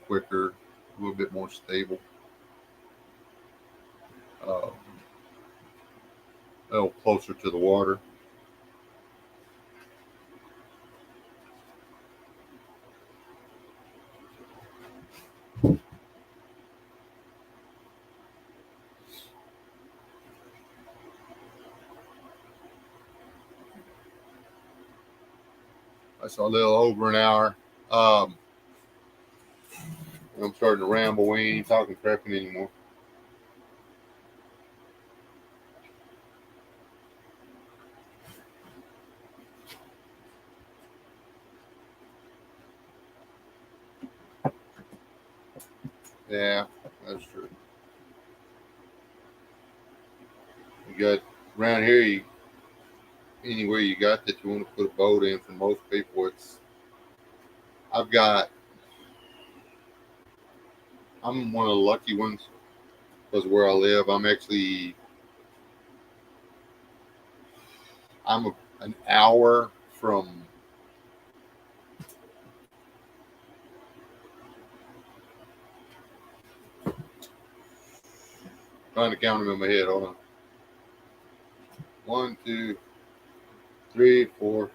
quicker, a little bit more stable. A little closer to the water. That's a little over an hour. I'm starting to ramble. We ain't talking prepping anymore. Yeah, that's true. You got around here, anywhere you got that you want to put a boat in. For most people, I've got. I'm one of the lucky ones because where I live, an hour from. Trying to count them in my head. Hold on. 1, 2, 3, 4,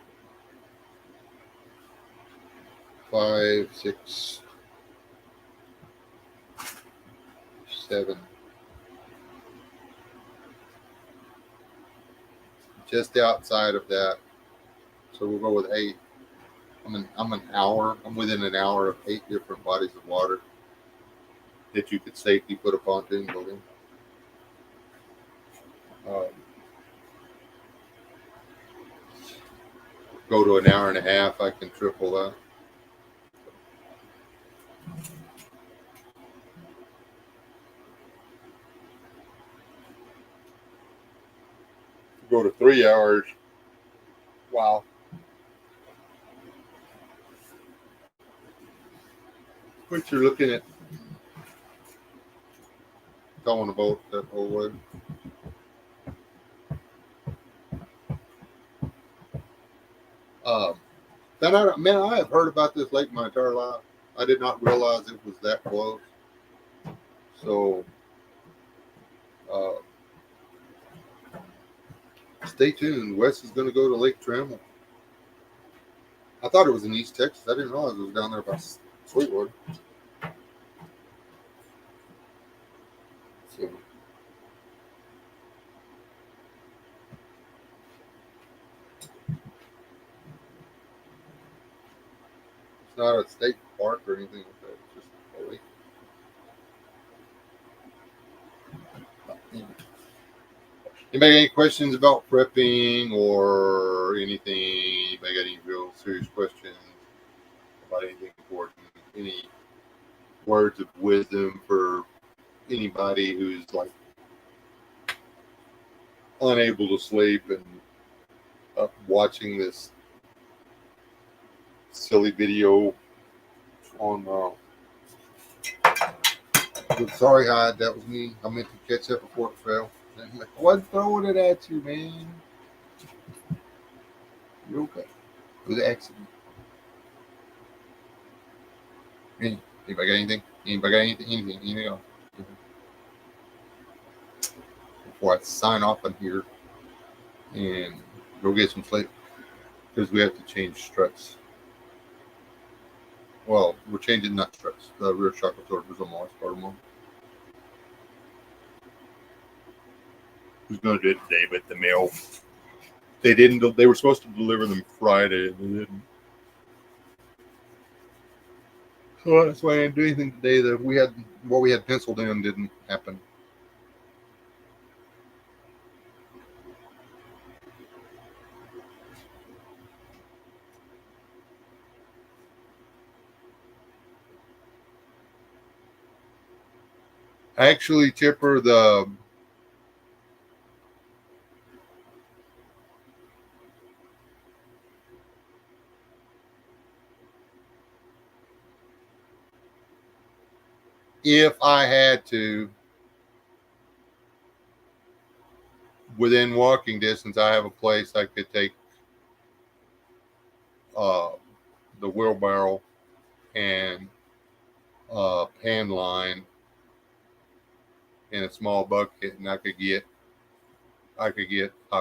5, 6, 7. Just outside of that. So we'll go with 8. I'm an hour. I'm within an hour of 8 different bodies of water that you could safely put a pontoon boat in. go to an hour and a half, I can triple that. Go to 3 hours. Wow. But you're looking at going about that whole way. Um, man, I have heard about this lake my entire life. I did not realize it was that close. So, uh, stay tuned. Wes is going to go to Lake Trammell. I thought it was in East Texas. I didn't realize it was down there by Sweetwater. So, it's not a state park or anything like that. It's just a lake. Anybody got any questions about prepping or anything? Anybody got any real serious questions about anything important? Any words of wisdom for anybody who's like unable to sleep and watching this silly video on. Sorry, Hyde, that was me. I meant to catch up before it fell. I'm like, what throwing it at you, man? You're okay. It was an accident. Anybody got anything? Anybody got anything? Anything else? Before I sign off on here and go get some sleep because we have to change struts. Well, we're changing nut struts. The rear shock absorbers on the last part of them. Who's going to do it today? But the mail, they didn't. They were supposed to deliver them Friday, and they didn't. So that's why I didn't do anything today. That we had what we had penciled in didn't happen. Actually, Chipper, if I had to, within walking distance, I have a place I could take uh, the wheelbarrow and pan line in a small bucket, and I could get 5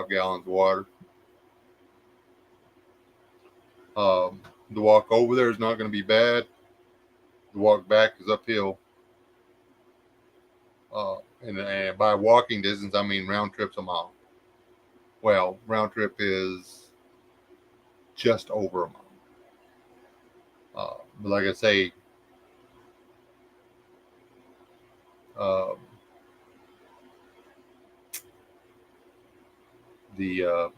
gallons of water. The walk over there is not going to be bad. The walk back is uphill. And by walking distance, I mean round trip's a mile. Well, round trip is just over a mile. But like I say, uh, the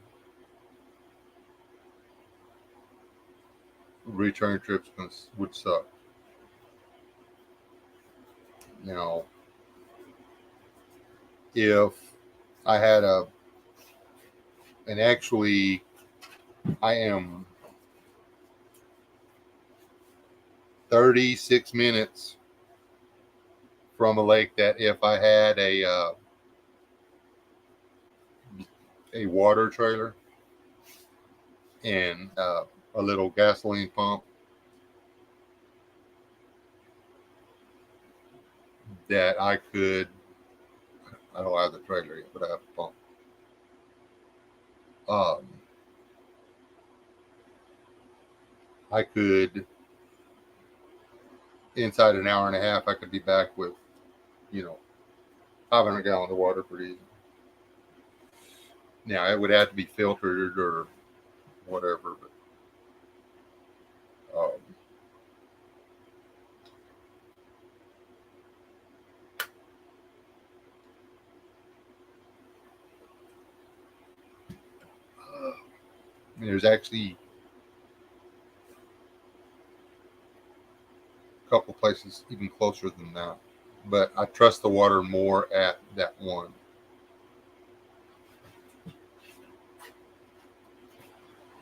return trips would suck. Now, if I had and actually, I am 36 minutes from a lake that if I had a water trailer and a little gasoline pump, that I could. I don't have the trailer yet, but I have a pump. Um, I could inside an hour and a half. I could be back with, 500 gallons of water pretty easy. Now it would have to be filtered or whatever, but there's actually couple places even closer than that, but I trust the water more at that one.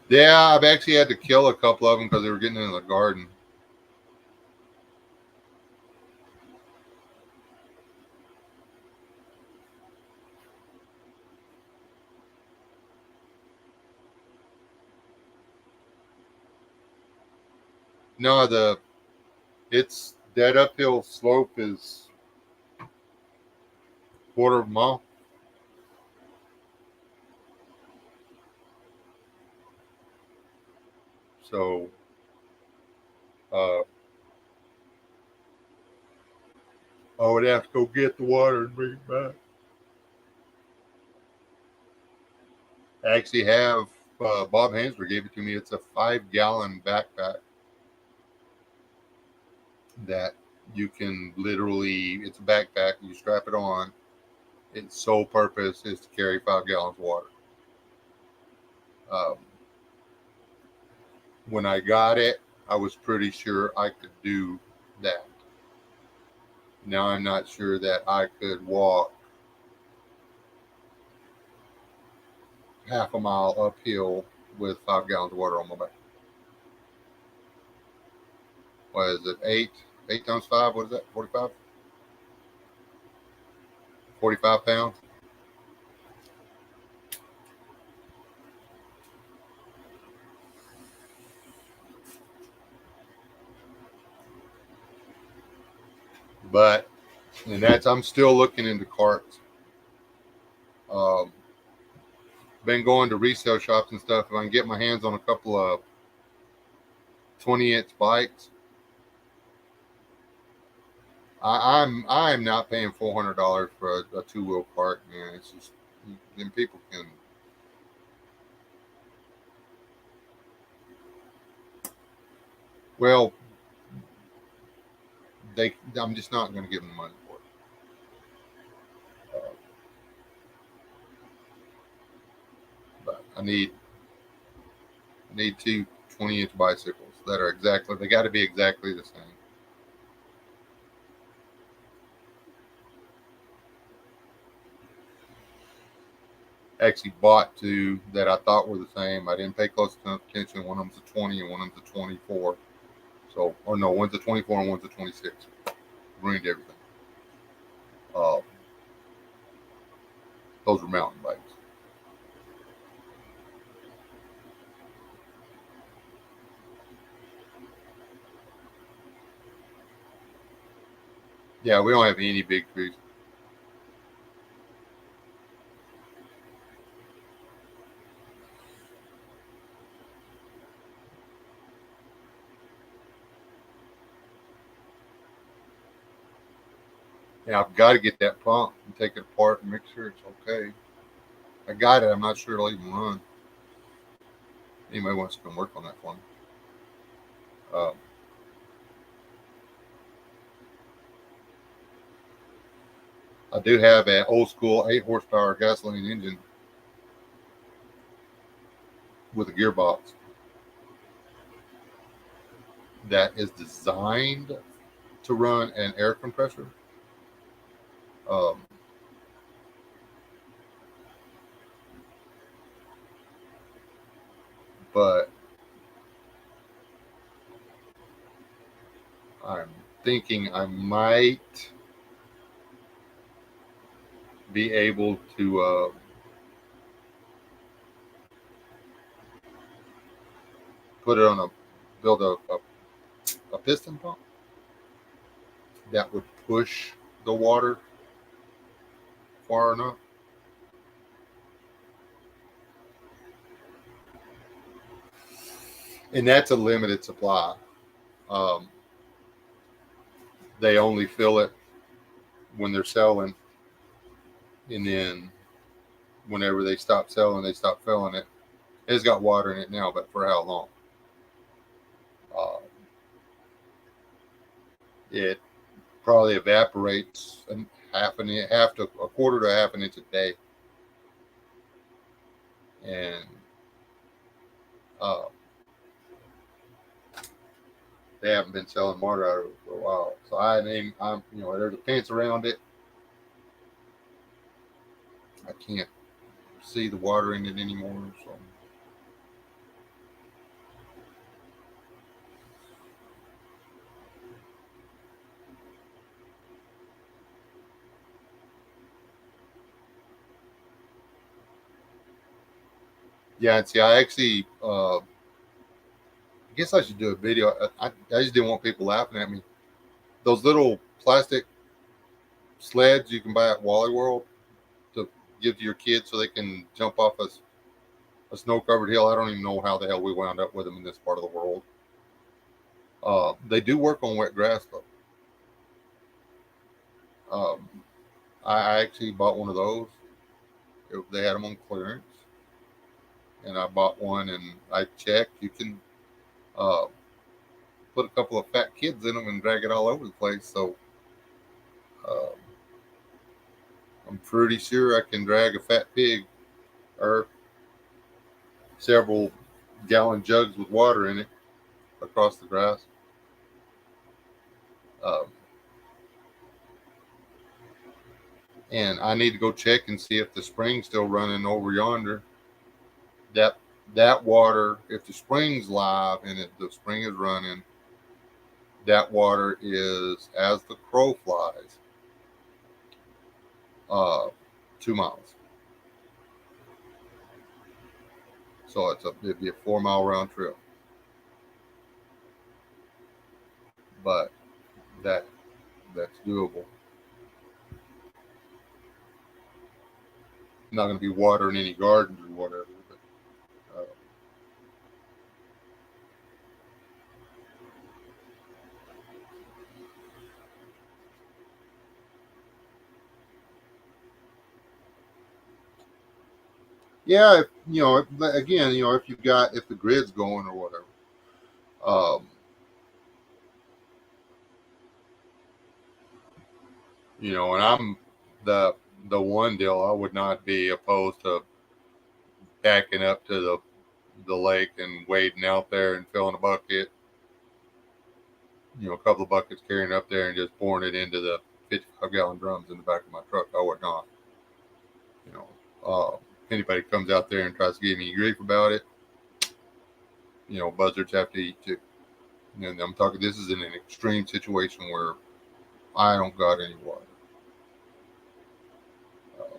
Yeah, I've actually had to kill a couple of them because they were getting in the garden. No, it's that uphill slope is quarter of a mile. So uh, I would have to go get the water and bring it back. I actually have Bob Hansler gave it to me. It's a 5-gallon backpack that you can literally. It's a backpack. You strap it on. Its sole purpose is to carry 5 gallons of water. Um, when I got it, I was pretty sure I could do that. Now I'm not sure that I could walk half a mile uphill with 5 gallons of water on my back. What is it? Eight times five? What is that? 45? 45 pounds? But, and that's, I'm still looking into carts. Um, been going to resale shops and stuff. If I can get my hands on a couple of 20-inch bikes, I'm not paying $400 for a 2-wheel cart, man. It's just, then people can. Well, I'm just not going to give them the money for it. But I need two 20-inch bicycles that are exactly. They got to be exactly the same. Actually bought two that I thought were the same. I didn't pay close enough attention. One of them's a 20 and one of them's a 24. So, or no, one's a 24 and one's a 26. Ruined everything. Uh, those are mountain bikes. Yeah, we don't have any big trees. Yeah, I've got to get that pump and take it apart and make sure it's okay. I got it. I'm not sure it'll even run. Anybody wants to come work on that for me? Um, I do have an old school 8 horsepower gasoline engine with a gearbox that is designed to run an air compressor. Um, but I'm thinking I might be able to put it on build a piston pump that would push the water far enough. And that's a limited supply. Um, they only fill it when they're selling, and then whenever they stop selling, they stop filling it. It's got water in it now, but for how long? Uh, it probably evaporates half to a quarter to half an inch a day, and uh, they haven't been selling water out of it for a while. So I'm there's a fence around it. I can't see the water in it anymore. So yeah, and see, I guess I should do a video. I just didn't want people laughing at me. Those little plastic sleds you can buy at Wally World to give to your kids so they can jump off a snow covered hill. I don't even know how the hell we wound up with them in this part of the world. They do work on wet grass though. Um, I actually bought one of those. They had them on clearance, and I bought one. And I checked. You can uh, put a couple of fat kids in them and drag it all over the place. So uh, I'm pretty sure I can drag a fat pig or several gallon jugs with water in it across the grass. Um, and I need to go check and see if the spring's still running over yonder. That that water, if the spring's live and the spring is running, that water is as the crow flies, uh, 2 miles. So it'd be a 4 mile round trip, but that that's doable. I'm not going to be watering any gardens or whatever, but yeah, again, if the grid's going or whatever, um, and I'm the the one deal I would not be opposed to backing up to the lake and wading out there and filling a bucket, a couple of buckets carrying up there and just pouring it into the 55-gallon drums in the back of my truck. I would not, you know. If anybody comes out there and tries to give me grief about it, buzzards have to eat too. And I'm talking, this is in an extreme situation where I don't got any water. Um,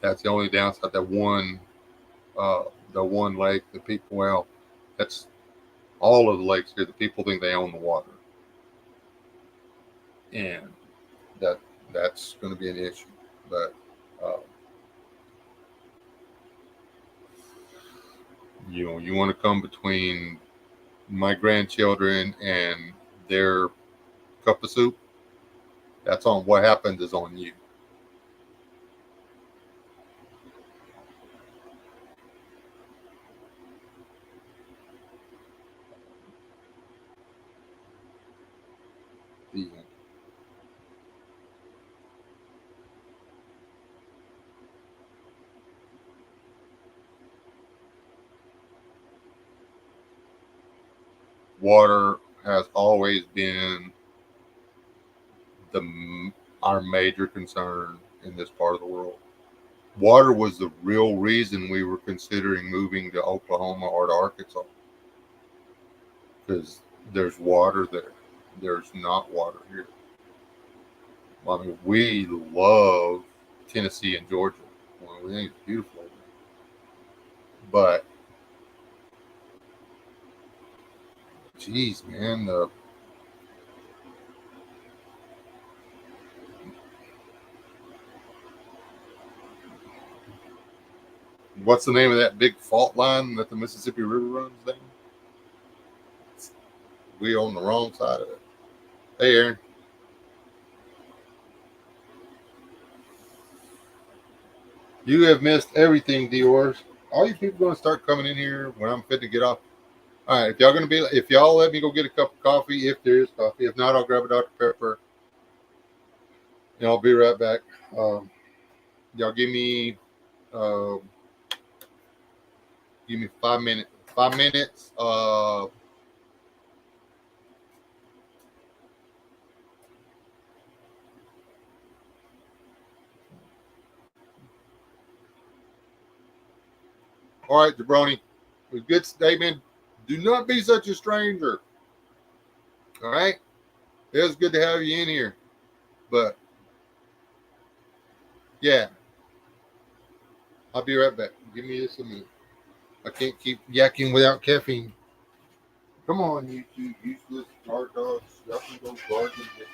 that's the only downside. Uh, the one lake, the people, well, that's all of the lakes here. The people think they own the water, and that that's going to be an issue. But uh, you want to come between my grandchildren and their cup of soup. That's on what happens is on you. The water has always been the our major concern in this part of the world. Water was the real reason we were considering moving to Oklahoma or to Arkansas because there's water there. There's not water here. I mean, we love Tennessee and Georgia. Well, we think it's beautiful, but geez, man, what's the name of that big fault line that the Mississippi River runs down? We on the wrong side of it. Hey, Aaron. You have missed everything, Dior. All you people going to start coming in here when I'm fit to get off. All right, if y'all let me go get a cup of coffee, if there is coffee. If not, I'll grab a Dr. Pepper and I'll be right back. Y'all give me uh, Give me 5 minutes. 5 minutes. All right, Jabroni. It was a good statement. Do not be such a stranger. All right. It was good to have you in here. But yeah, I'll be right back. Give me just a minute. I can't keep yakking without caffeine. Come on, you two useless guard dogs. Y'all can go guard them.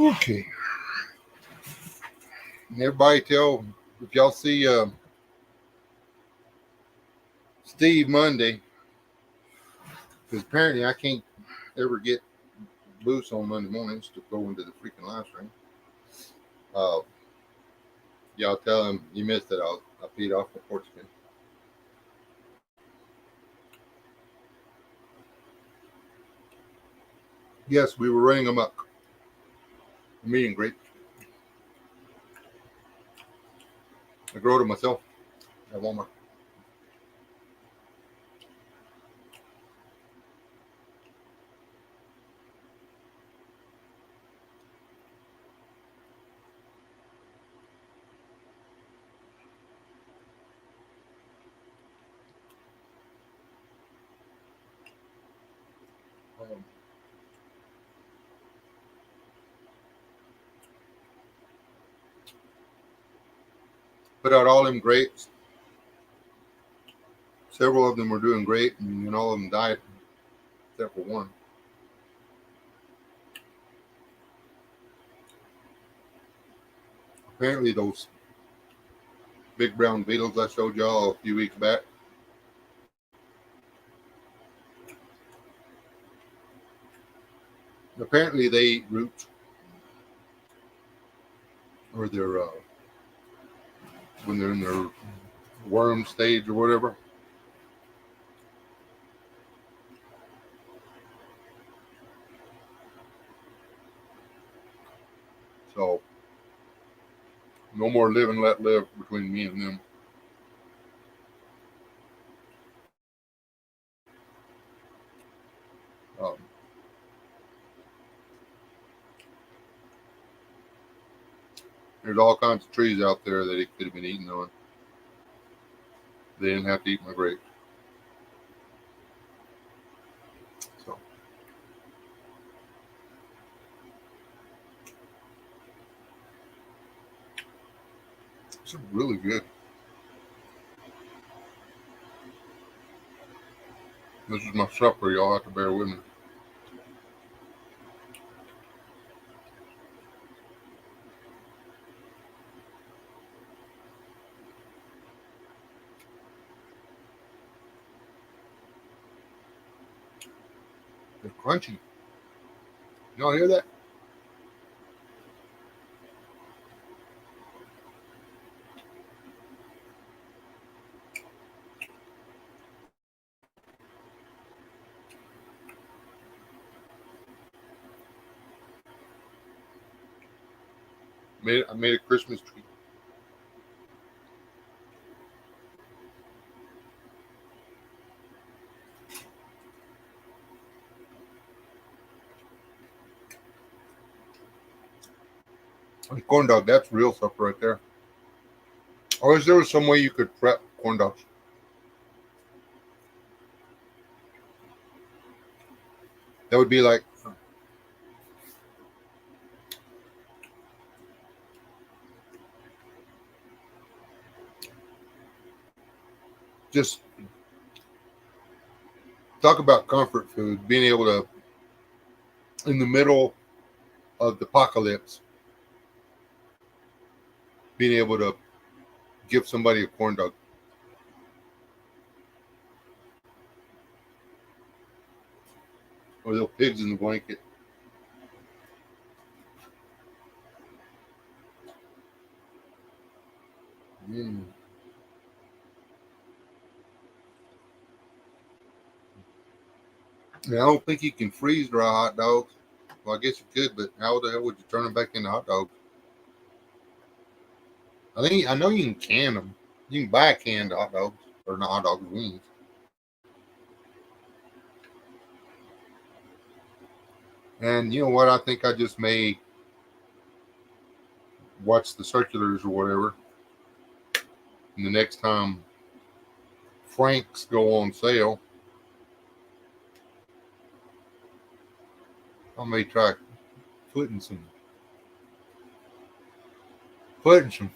Okay. And everybody tell if y'all see Steve Monday, because apparently I can't ever get loose on Monday mornings to go into the freaking live stream. Uh, y'all tell him you missed it. I'll feed off my porch again. Yes, we were running amok. Me and Grape. I grow it myself at Walmart. Um, put out all them grapes. Several of them were doing great, and all of them died except for one. Apparently, those big brown beetles I showed y'all a few weeks back, apparently they eat roots, or they're when they're in their worm stage or whatever. So no more live and let live between me and them. There's all kinds of trees out there that it could have been eaten on. They didn't have to eat my grapes. So it's really good. This is my supper. Y'all have to bear with me. They're crunchy. Y'all hear that? I made a Christmas tree. And corn dog, that's real stuff right there. Or is there some way you could prep corn dogs? That would be like just talk about comfort food, being able to, in the middle of the apocalypse, being able to give somebody a corn dog. Or little pigs in the blanket. Mm. And I don't think you can freeze dry hot dogs. Well, I guess you could, but how the hell would you turn them back into hot dogs? I know you can can them. You can buy canned hot dogs or not hot dogs, wings. And you know what? I think I just may watch the circulars or whatever. And the next time Franks go on sale, I may try putting some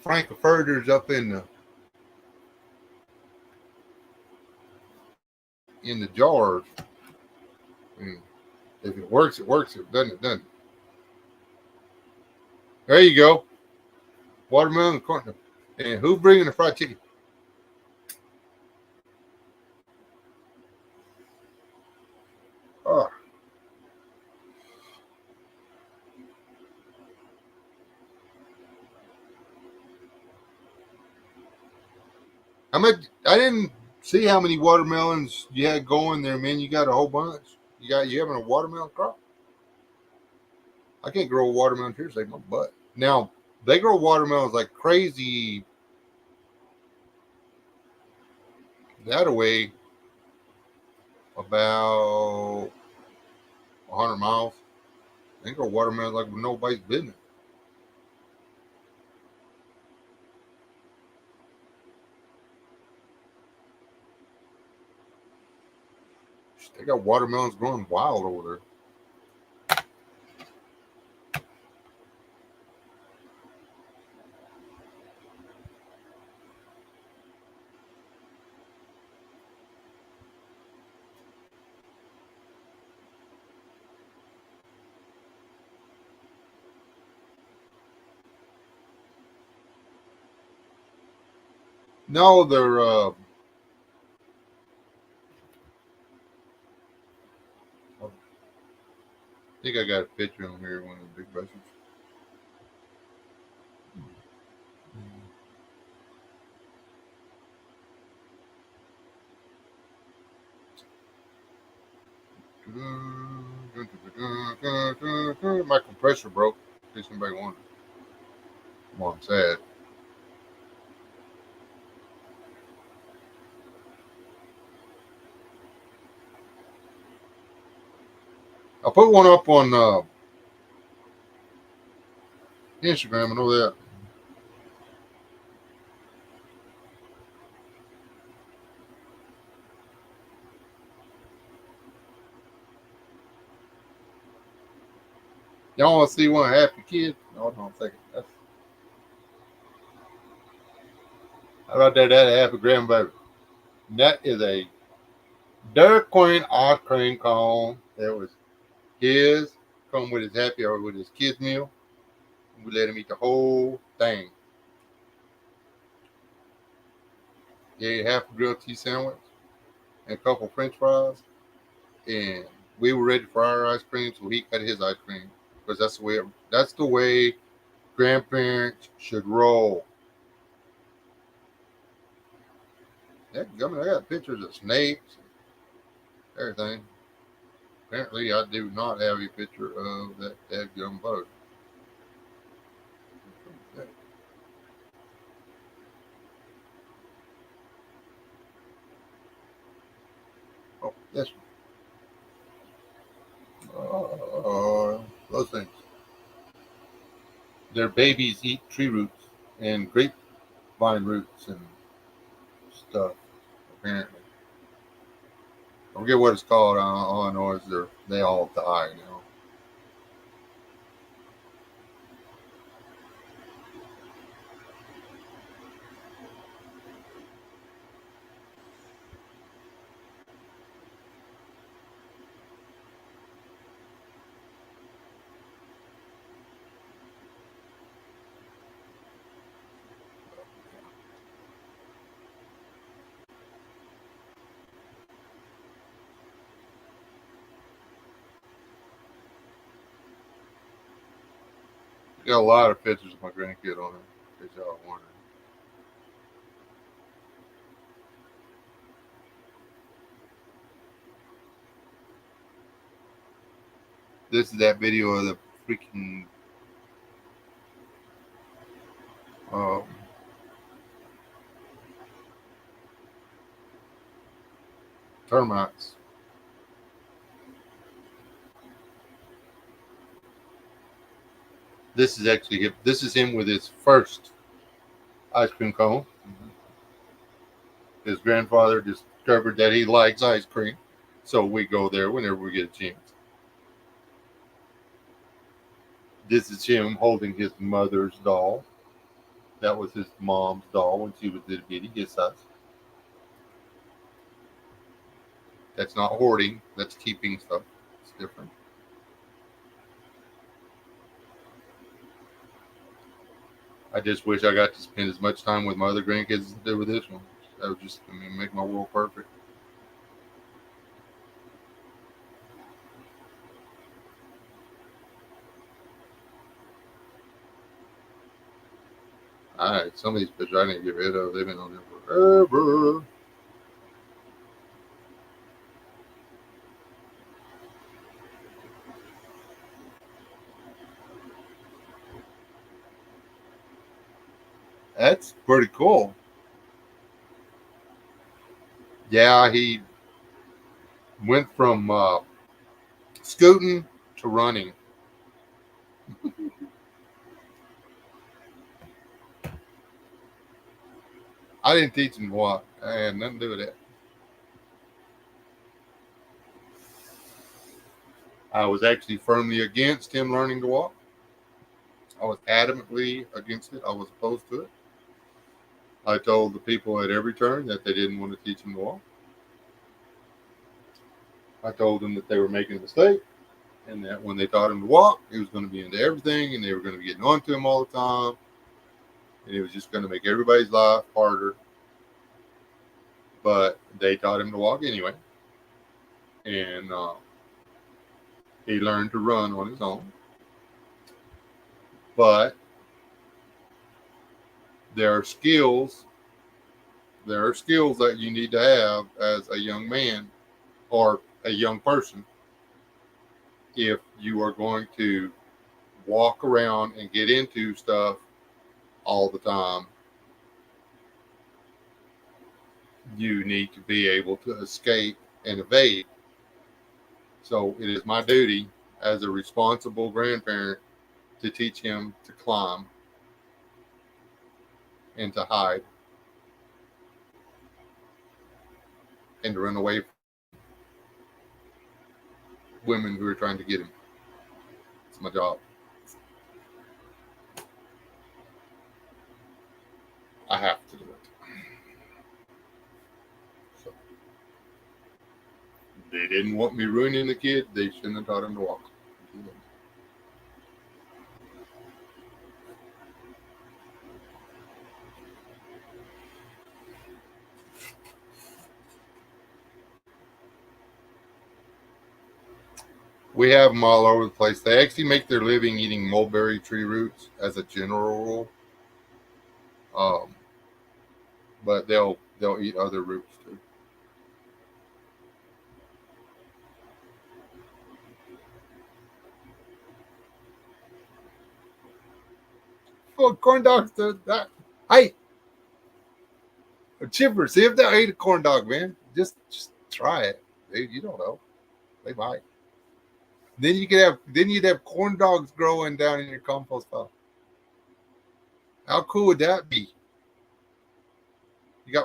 frankfurters up in the jars. And if it works, it works. If it doesn't, it doesn't. There you go. Watermelon corn. And who's bringing the fried chicken? Oh, how much? I didn't see how many watermelons you had going there, man. You got a whole bunch. You having a watermelon crop? I can't grow a watermelon here, save my butt. Now they grow watermelons like crazy. That away about 100 miles. They grow watermelons like nobody's business. They got watermelons growing wild over there. No, they're. I think I got a picture on here. One of the big buses. My compressor broke. In case anybody wondered. Well, I'm sad. I put one up on Instagram. I know that. Y'all want to see one happy kid? Hold on a second. How about that happy grandbaby? That is a Dairy Queen ice cream cone. That was his. Come with his happy hour with his kids meal. We let him eat the whole thing. He ate half a grilled cheese sandwich and a couple French fries, and we were ready for our ice cream, so he cut his ice cream because that's the way grandparents should roll. I got pictures of snakes, everything. Apparently, I do not have a picture of that dadgum bug. Oh, this one. Those things. Their babies eat tree roots and grapevine roots and stuff. Apparently, I forget what it's called. All I know is they all die now. Got a lot of pictures of my grandkid on it. In case y'all wondering. This is that video of the freaking um, termites. This is actually him. This is him with his first ice cream cone. His grandfather discovered that he likes ice cream, so we go there whenever we get a chance. This is him holding his mother's doll. That was his mom's doll when she was little bitty, his size. That's not hoarding. That's keeping stuff. It's different. I just wish I got to spend as much time with my other grandkids as I did with this one. That would just make my world perfect. All right, some of these pictures I need to get rid of. They've been on there forever. That's pretty cool. Yeah, he went from scooting to running. I didn't teach him to walk. I had nothing to do with that. I was actually firmly against him learning to walk. I was adamantly against it. I was opposed to it. I told the people at every turn that they didn't want to teach him to walk. I told them that they were making a mistake and that when they taught him to walk, he was going to be into everything and they were going to be getting onto him all the time. And it was just going to make everybody's life harder. But they taught him to walk anyway. And he learned to run on his own. But there are skills. There are skills that you need to have as a young man or a young person if you are going to walk around and get into stuff all the time. You need to be able to escape and evade. So it is my duty as a responsible grandparent to teach him to climb and to hide and to run away from women who are trying to get him. It's my job. I have to do it. So they didn't want me ruining the kid. They shouldn't have taught him to walk. We have them all over the place. They actually make their living eating mulberry tree roots as a general rule, um, but they'll eat other roots too. Oh, corn dogs! That hey, Chipper, see if they'll eat a corn dog, man. Just try it. You don't know. They might. Then you'd have corn dogs growing down in your compost pile. How cool would that be? You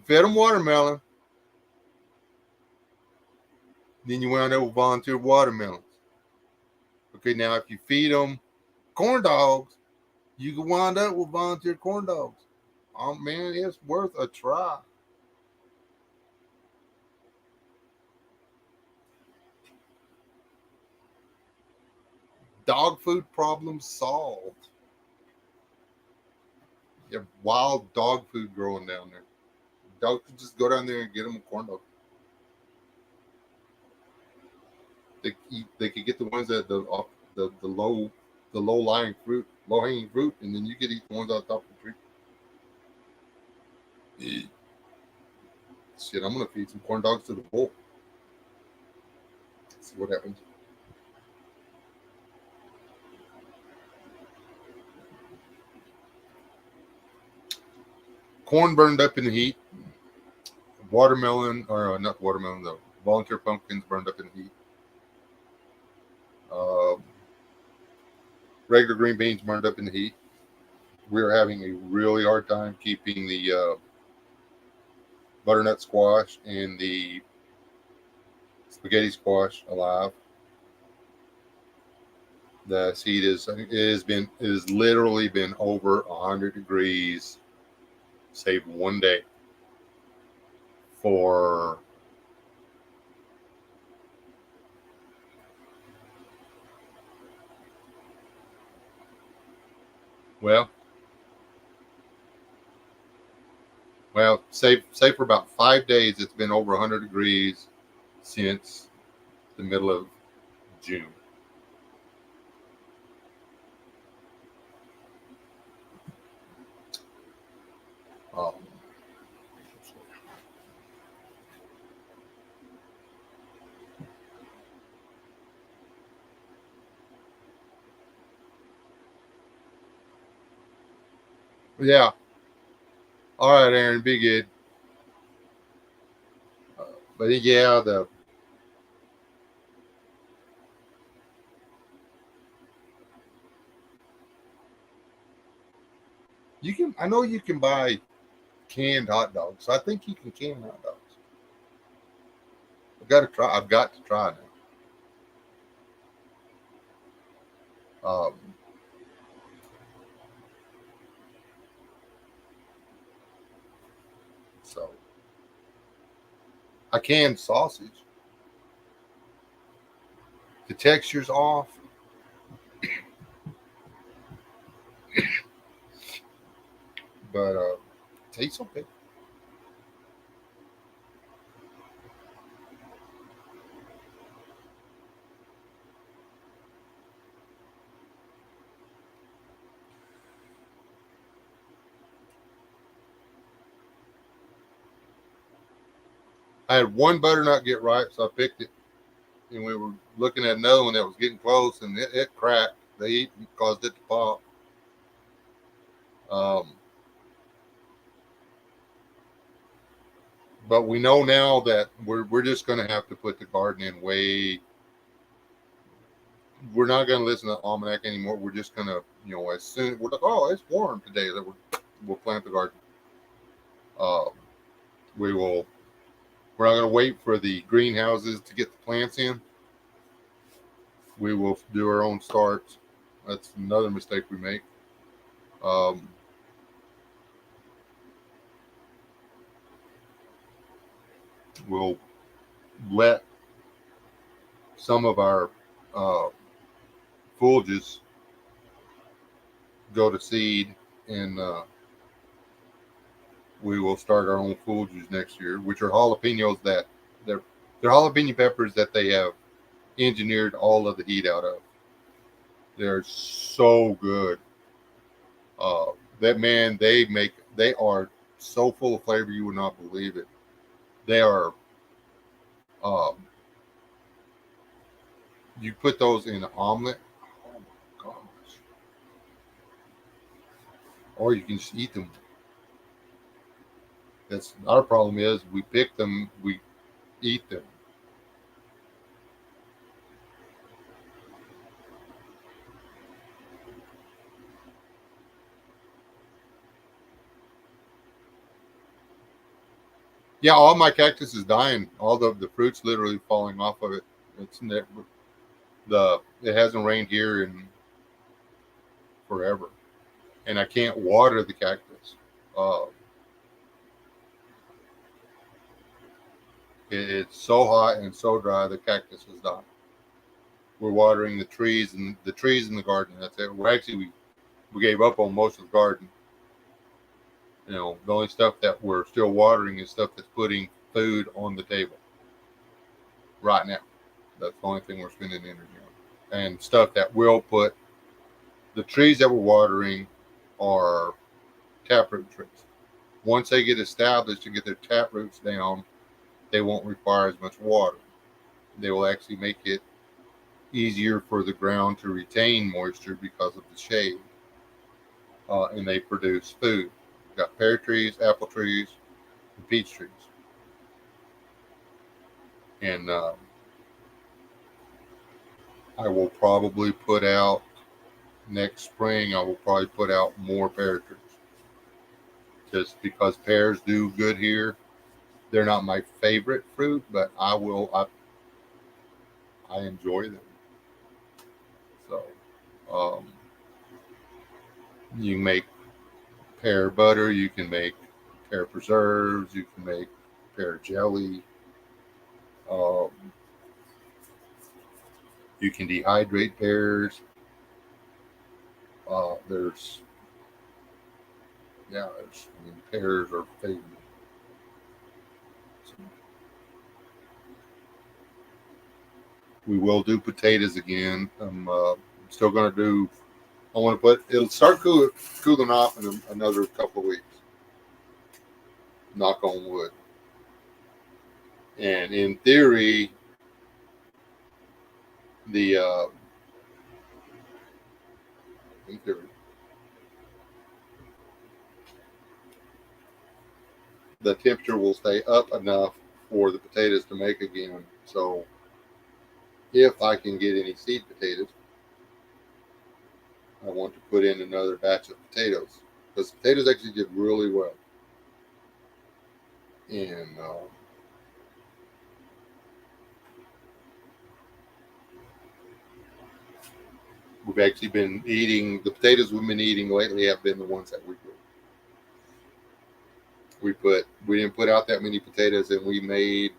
fed them watermelon, then you wound up with volunteer watermelons. Okay, now if you feed them corn dogs, you can wind up with volunteer corn dogs. Oh man, it's worth a try. Dog food problem solved. You have wild dog food growing down there. Dogs could just go down there and get them a corn dog. They could get the ones that the low lying fruit, low hanging fruit, and then you could eat the ones on top of the tree. Yeah. Shit, I'm gonna feed some corn dogs to the bull. See what happens. Corn burned up in the heat. Watermelon, or not watermelon, though. Volunteer pumpkins burned up in the heat. Uh, Regular green beans burned up in the heat. We are having a really hard time keeping the butternut squash and the spaghetti squash alive. The heat is literally been over 100 degrees, save one day for well, say for about 5 days. It's been over 100 degrees since the middle of June. Um, yeah. All right, Aaron, be good. But yeah, the you can. I know you can buy canned hot dogs. So I think you can can hot dogs. I've got to try. I've got to try now. So I can sausage. The texture's off, but tastes okay. I had one butternut get ripe, so I picked it, and we were looking at another one that was getting close, and it cracked. They caused it to pop. Um, but we know now that we're just going to have to put the garden in way. We're not going to listen to the almanac anymore. We're just going to, as soon we're like, oh, it's warm today, that we'll plant the garden. Um, we will. We're not going to wait for the greenhouses to get the plants in. We will do our own starts. That's another mistake we make. Um, we'll let some of our uh, foliages go to seed, and we will start our own foliages next year, which are jalapenos that they're they're jalapeno peppers that they have engineered all of the heat out of. They're so good. Uh, that man, they are so full of flavor you would not believe it. They are. Um, you put those in an omelet. Oh my gosh! Or you can just eat them. That's our problem is we pick them, we eat them. Yeah, all my cactus is dying. All the fruits literally falling off of it. It's the it hasn't rained here in forever, and I can't water the cactus. Uh, it's so hot and so dry. The cactus is dying. We're watering the trees in the garden. That's it. We gave up on most of the garden. You know, the only stuff that we're still watering is stuff that's putting food on the table right now. That's the only thing we're spending energy on. And stuff that will put the trees that we're watering are taproot trees. Once they get established and get their taproots down, they won't require as much water. They will actually make it easier for the ground to retain moisture because of the shade. And they produce food. We've got pear trees, apple trees, and peach trees. And I will probably put out next spring. I will probably put out more pear trees, just because pears do good here. They're not my favorite fruit, but I enjoy them. So you can make pear butter, you can make pear preserves, you can make pear jelly. Um, you can dehydrate pears. There's yeah, I mean, pears are favorite. So we will do potatoes again. I'm still going to do. I want to put. It'll start cooling off in another couple of weeks. Knock on wood. And the in theory, the temperature will stay up enough for the potatoes to make again. So if I can get any seed potatoes, I want to put in another batch of potatoes, because potatoes actually did really well. And we've actually been eating the potatoes we've been eating lately have been the ones that we grew. We didn't put out that many potatoes, and we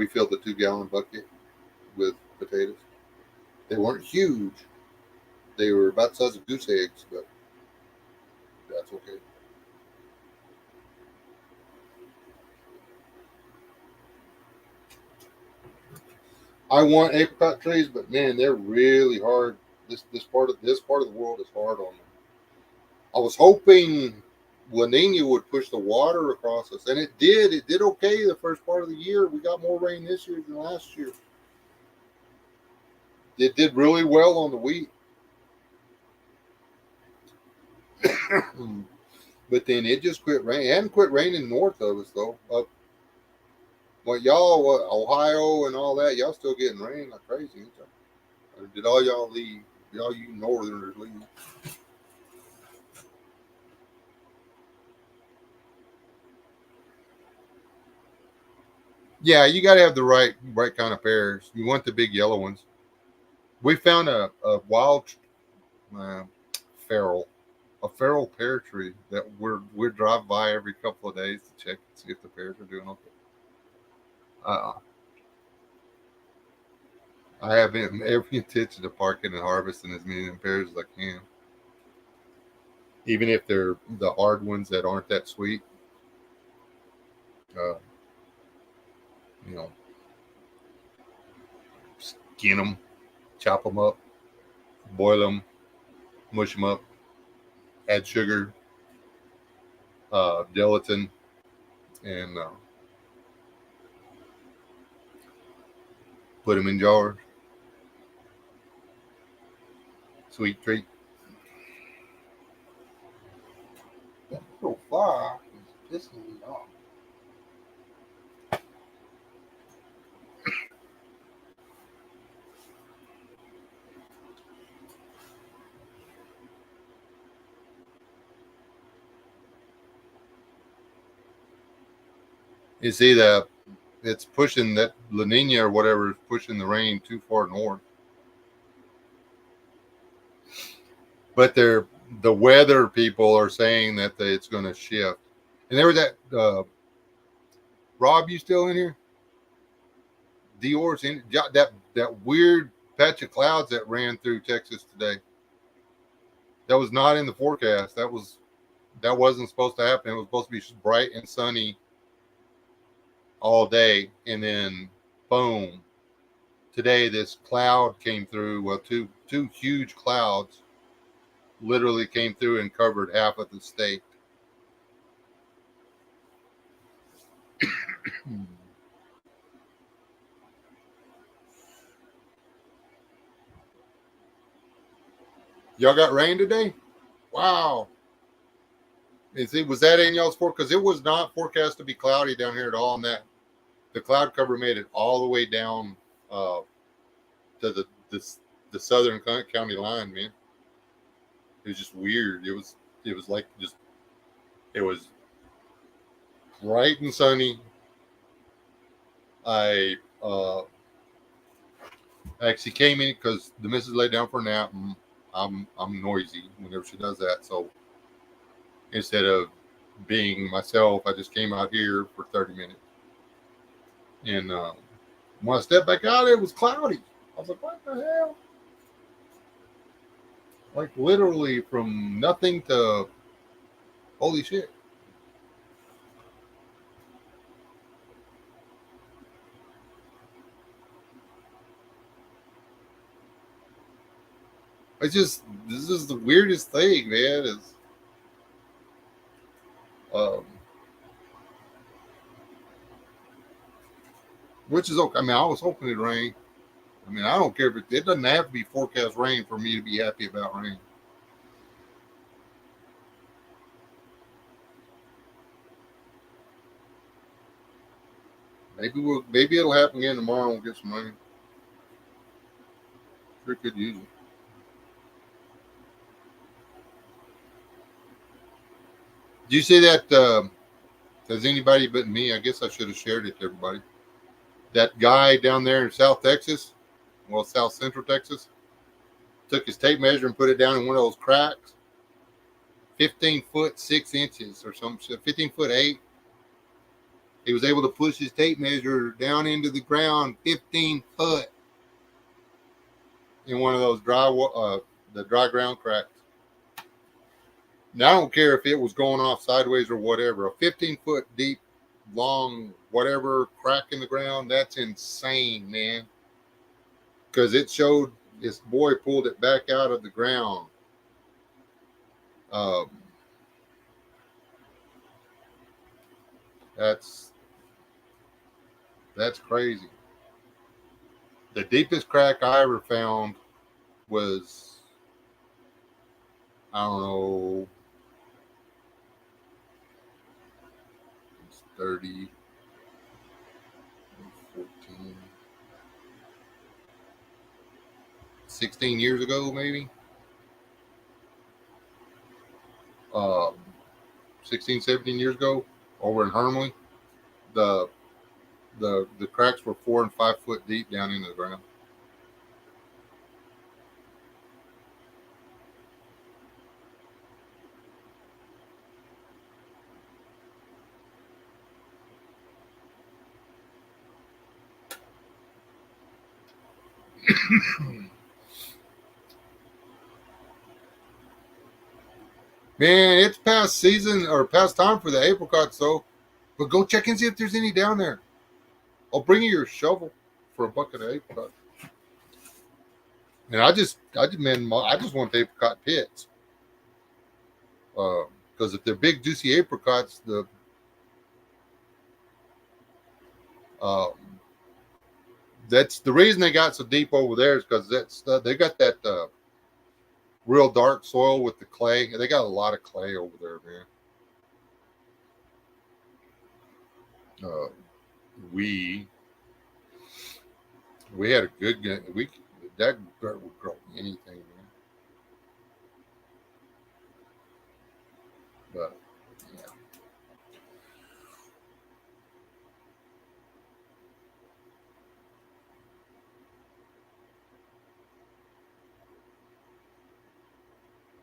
filled the 2 gallon bucket with potatoes. They weren't huge. They were about the size of goose eggs, but that's okay. I want apricot trees, but man, they're really hard. This part of the world is hard on them. I was hoping La Nina would push the water across us, and it did. It did okay the first part of the year. We got more rain this year than last year. It did really well on the wheat. But then it just quit raining. It hadn't quit raining north of us though. Up Ohio and all that, y'all still getting rain like crazy. Or did all y'all leave? Y'all you northerners leave? Yeah, you got to have the right kind of pears. You want the big yellow ones. We found a wild uh, feral a feral pear tree that we're drive by every couple of days to check and see if the pears are doing okay. Uh, I have every intention of parking and harvesting as many pears as I can, even if they're the hard ones that aren't that sweet. Uh, you know, skin them, chop them up, boil them, mush them up, add sugar, gelatin, and put them in jars. Sweet treat. That little far is pissing me off. You see that it's pushing that La Nina or whatever is pushing the rain too far north. But the weather people are saying that it's going to shift. And there was that Rob, you still in here? Dior's in that weird patch of clouds that ran through Texas today. That was not in the forecast. That wasn't supposed to happen. It was supposed to be bright and sunny all day, and then boom. Today this cloud came through. Well, two huge clouds literally came through and covered half of the state. Y'all got rain today? Wow. Was that in y'all's forecast? Because it was not forecast to be cloudy down here at all. And that the cloud cover made it all the way down uh, to the southern county line, man. It was just weird. It was like just it was bright and sunny. I actually came in because the missus laid down for a nap. And I'm noisy whenever she does that, so instead of being myself, I just came out here for 30 minutes. And when I stepped back out, it was cloudy. I was like, what the hell? Like literally from nothing to holy shit. This is the weirdest thing, man. Is um, which is okay. I mean, I was hoping it'd rain. I mean, I don't care if it doesn't have to be forecast rain for me to be happy about rain. Maybe it'll happen again tomorrow. We'll get some rain. Sure could use it. Do you see that? Has anybody but me? I guess I should have shared it to everybody. That guy down there in South Texas, well, South Central Texas, took his tape measure and put it down in one of those cracks. 15 foot 6 inches or some shit. 15 foot 8. He was able to push his tape measure down into the ground 15 foot in one of those the dry ground cracks. Now, I don't care if it was going off sideways or whatever. A 15-foot deep, long, whatever crack in the ground, that's insane, man. Because it showed this boy pulled it back out of the ground. Um, that's crazy. The deepest crack I ever found was, I don't know, it's 30, 14, 16 years ago, maybe. Um, 16, 17 years ago, over in Hermley. The the cracks were 4 and 5 foot deep down into the ground. Man, it's past season or past time for the apricots, though. But go check and see if there's any down there. I'll bring you your shovel for a bucket of apricots. And man, I just want the apricot pits. Because if they're big, juicy apricots, uh, that's the reason they got so deep over there is because they got that real dark soil with the clay. They got a lot of clay over there, man. Uh, we we had a good we that dirt would grow anything, man. But yeah,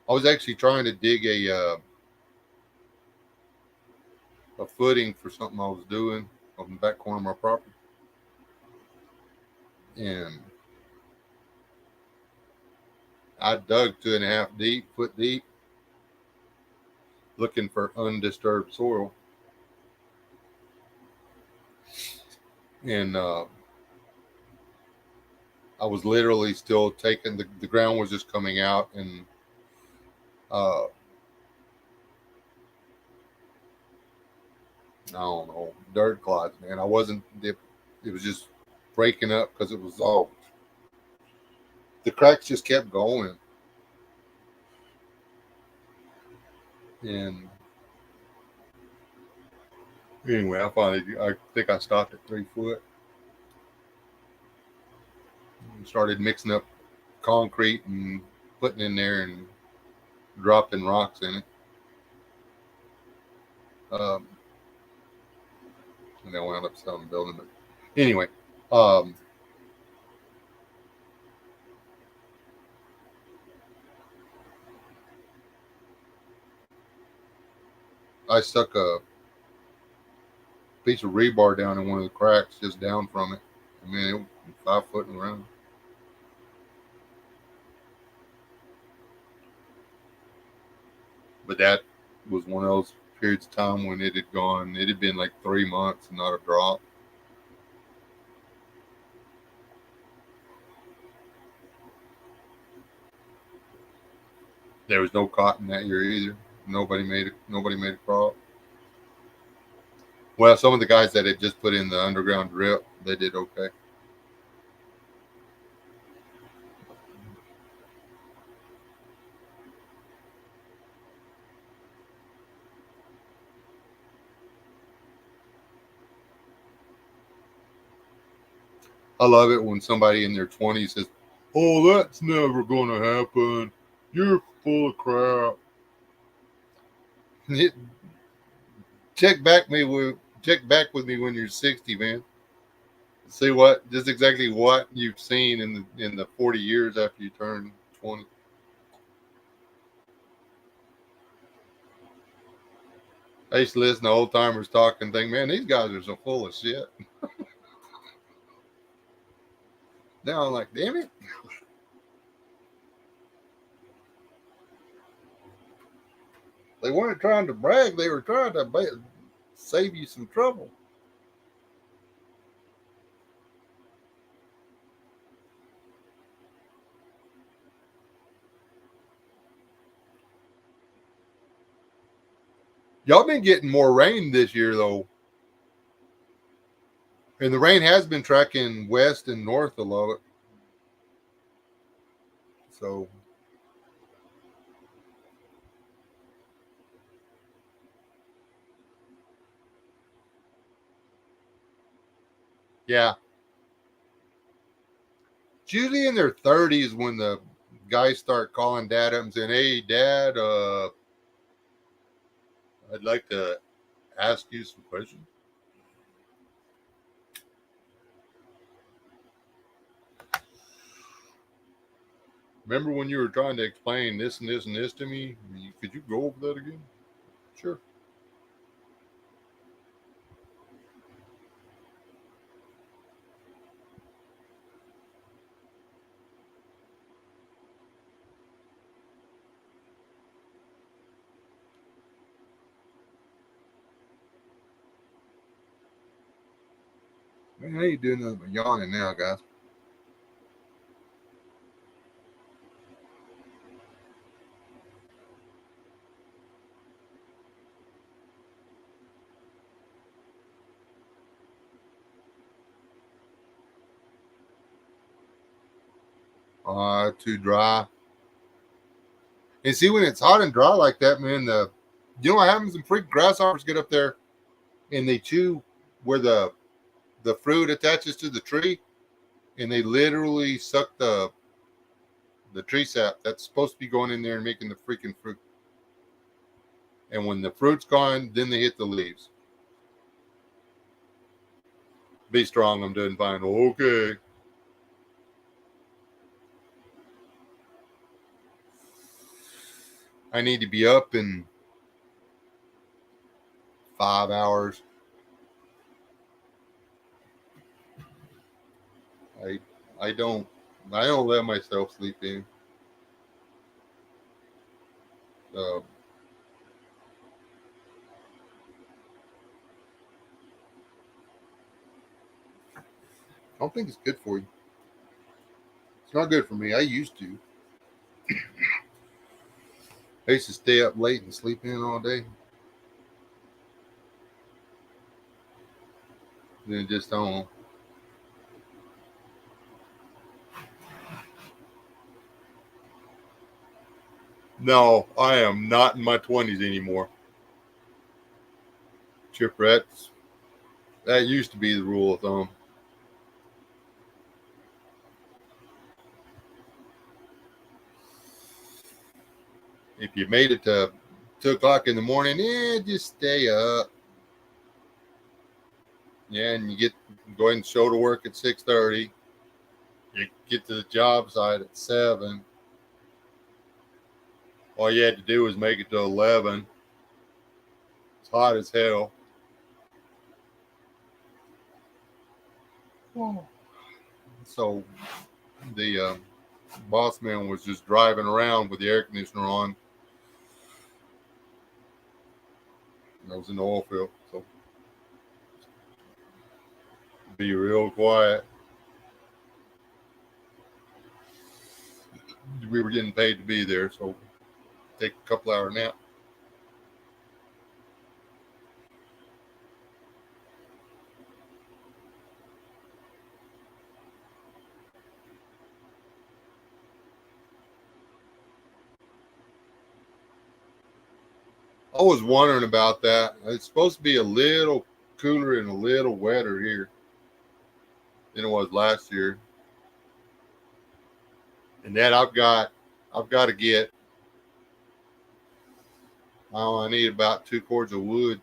I was actually trying to dig a footing for something I was doing on the back corner of my property, and I dug 2.5 foot deep, looking for undisturbed soil, and I was literally still taking the ground was just coming out, and uh, I don't know, dirt clods, man. I wasn't. It was just breaking up because it was all the cracks just kept going, and anyway, I think I stopped at 3 foot and started mixing up concrete and putting in there and dropping rocks in it. Um, and I wound up selling the building. But anyway, um, I stuck a piece of rebar down in one of the cracks just down from it. I mean, it was 5 foot around. But that was one of those periods of time when it had gone. It had been like 3 months and not a drop. There was no cotton that year either. Nobody made a crop. Well, some of the guys that had just put in the underground drip, they did okay. I love it when somebody in their 20s says, "Oh, that's never going to happen. You're full of crap." Check back with me when you're 60, man. See what just exactly what you've seen in the 40 years after you turn 20. I used to listen to old timers talk and think, man, these guys are so full of shit. Now I'm like, damn it. They weren't trying to brag. They were trying to save you some trouble. Y'all been getting more rain this year, though. And the rain has been tracking west and north a lot. So, yeah. It's usually in their 30s when the guys start calling dad up and saying, "Hey, dad, I'd like to ask you some questions." Remember when you were trying to explain this and this and this to me? Could you go over that again? Sure. Man, I ain't doing nothing but yawning now, guys. Too dry. And see, when it's hot and dry like that, man, you know what happens? Some freak grasshoppers get up there and they chew where the fruit attaches to the tree, and they literally suck the tree sap that's supposed to be going in there and making the freaking fruit. And when the fruit's gone, then they hit the leaves. Be strong. I'm doing fine. Okay. I need to be up in 5 hours. I I don't I don't let myself sleep in. Uh, I don't think it's good for you. It's not good for me. I used to. I used to stay up late and sleep in all day. Then just don't. No, I am not in my 20s anymore. Chiprettes. That used to be the rule of thumb. If you made it to 2 o'clock in the morning, just stay up. Yeah, and you go ahead and show to work at 6:30. You get to the job site at 7. All you had to do was make it to 11. It's hot as hell. So the boss man was just driving around with the air conditioner on. I was in the oil field, so be real quiet. We were getting paid to be there, so take a couple hour nap. I was wondering about that. It's supposed to be a little cooler and a little wetter here than it was last year. And that I've got to get. Oh, I need about 2 cords of wood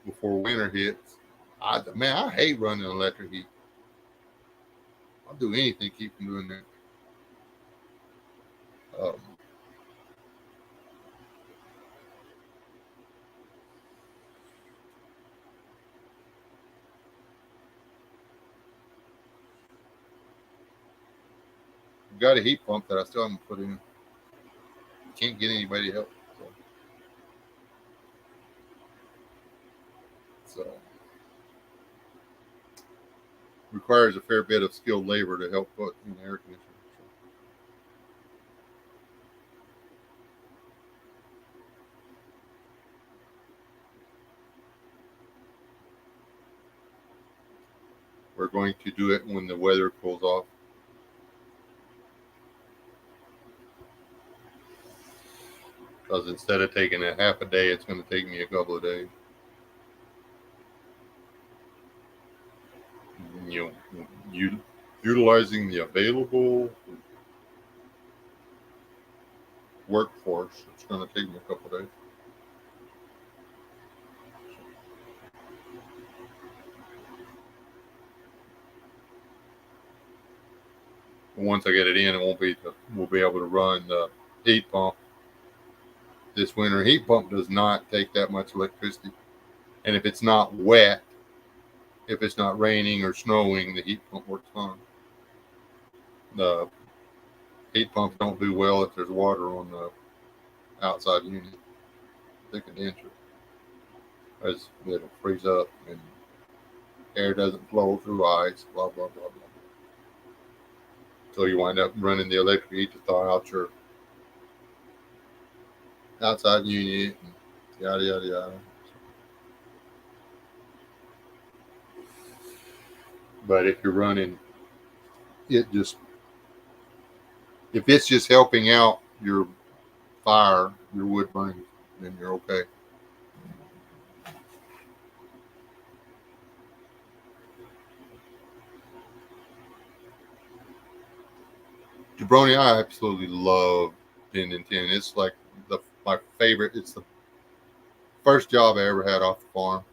before winter hits. I hate running electric heat. I'll do anything to keep from doing that. Um, I've got a heat pump that I still haven't put in. Can't get anybody to help. So requires a fair bit of skilled labor to help put in air conditioning. So we're going to do it when the weather cools off. Because instead of taking a half a day, it's going to take me a couple of days. You know, utilizing the available workforce, it's going to take me a couple of days. And once I get it in, we'll be able to run the heat pump this winter. Heat pump does not take that much electricity, and if it's not wet, if it's not raining or snowing, the heat pump works fine. The heat pumps don't do well if there's water on the outside unit. They condense it. as it'll freeze up and air doesn't flow through ice, blah, blah, blah, blah. So you wind up running the electric heat to thaw out your outside unit, and yada, yada, yada. But if you're running, it just, if it's just helping out your fire, your wood burning, then you're okay. Jabroni, I absolutely love 10 and 10. It's like my favorite. It's the first job I ever had off the farm.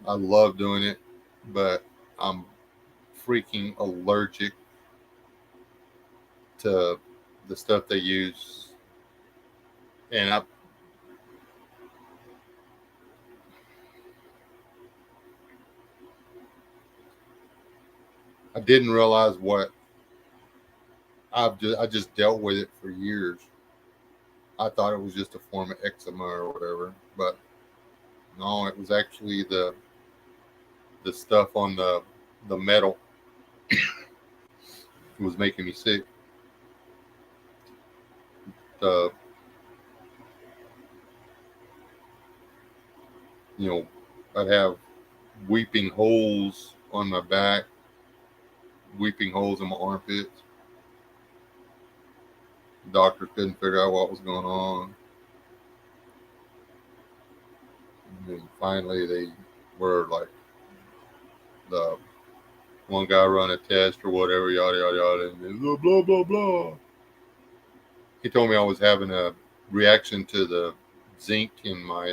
I love doing it, but I'm freaking allergic to the stuff they use. And I didn't realize what I just dealt with it for years. I thought it was just a form of eczema or whatever, but no, it was actually the stuff on the metal was making me sick. The you know, I'd have weeping holes on my back, weeping holes in my armpits. Doctors couldn't figure out what was going on. And then finally they were like, the one guy run a test or whatever, yada yada yada, and then blah blah blah blah. He told me I was having a reaction to the zinc in my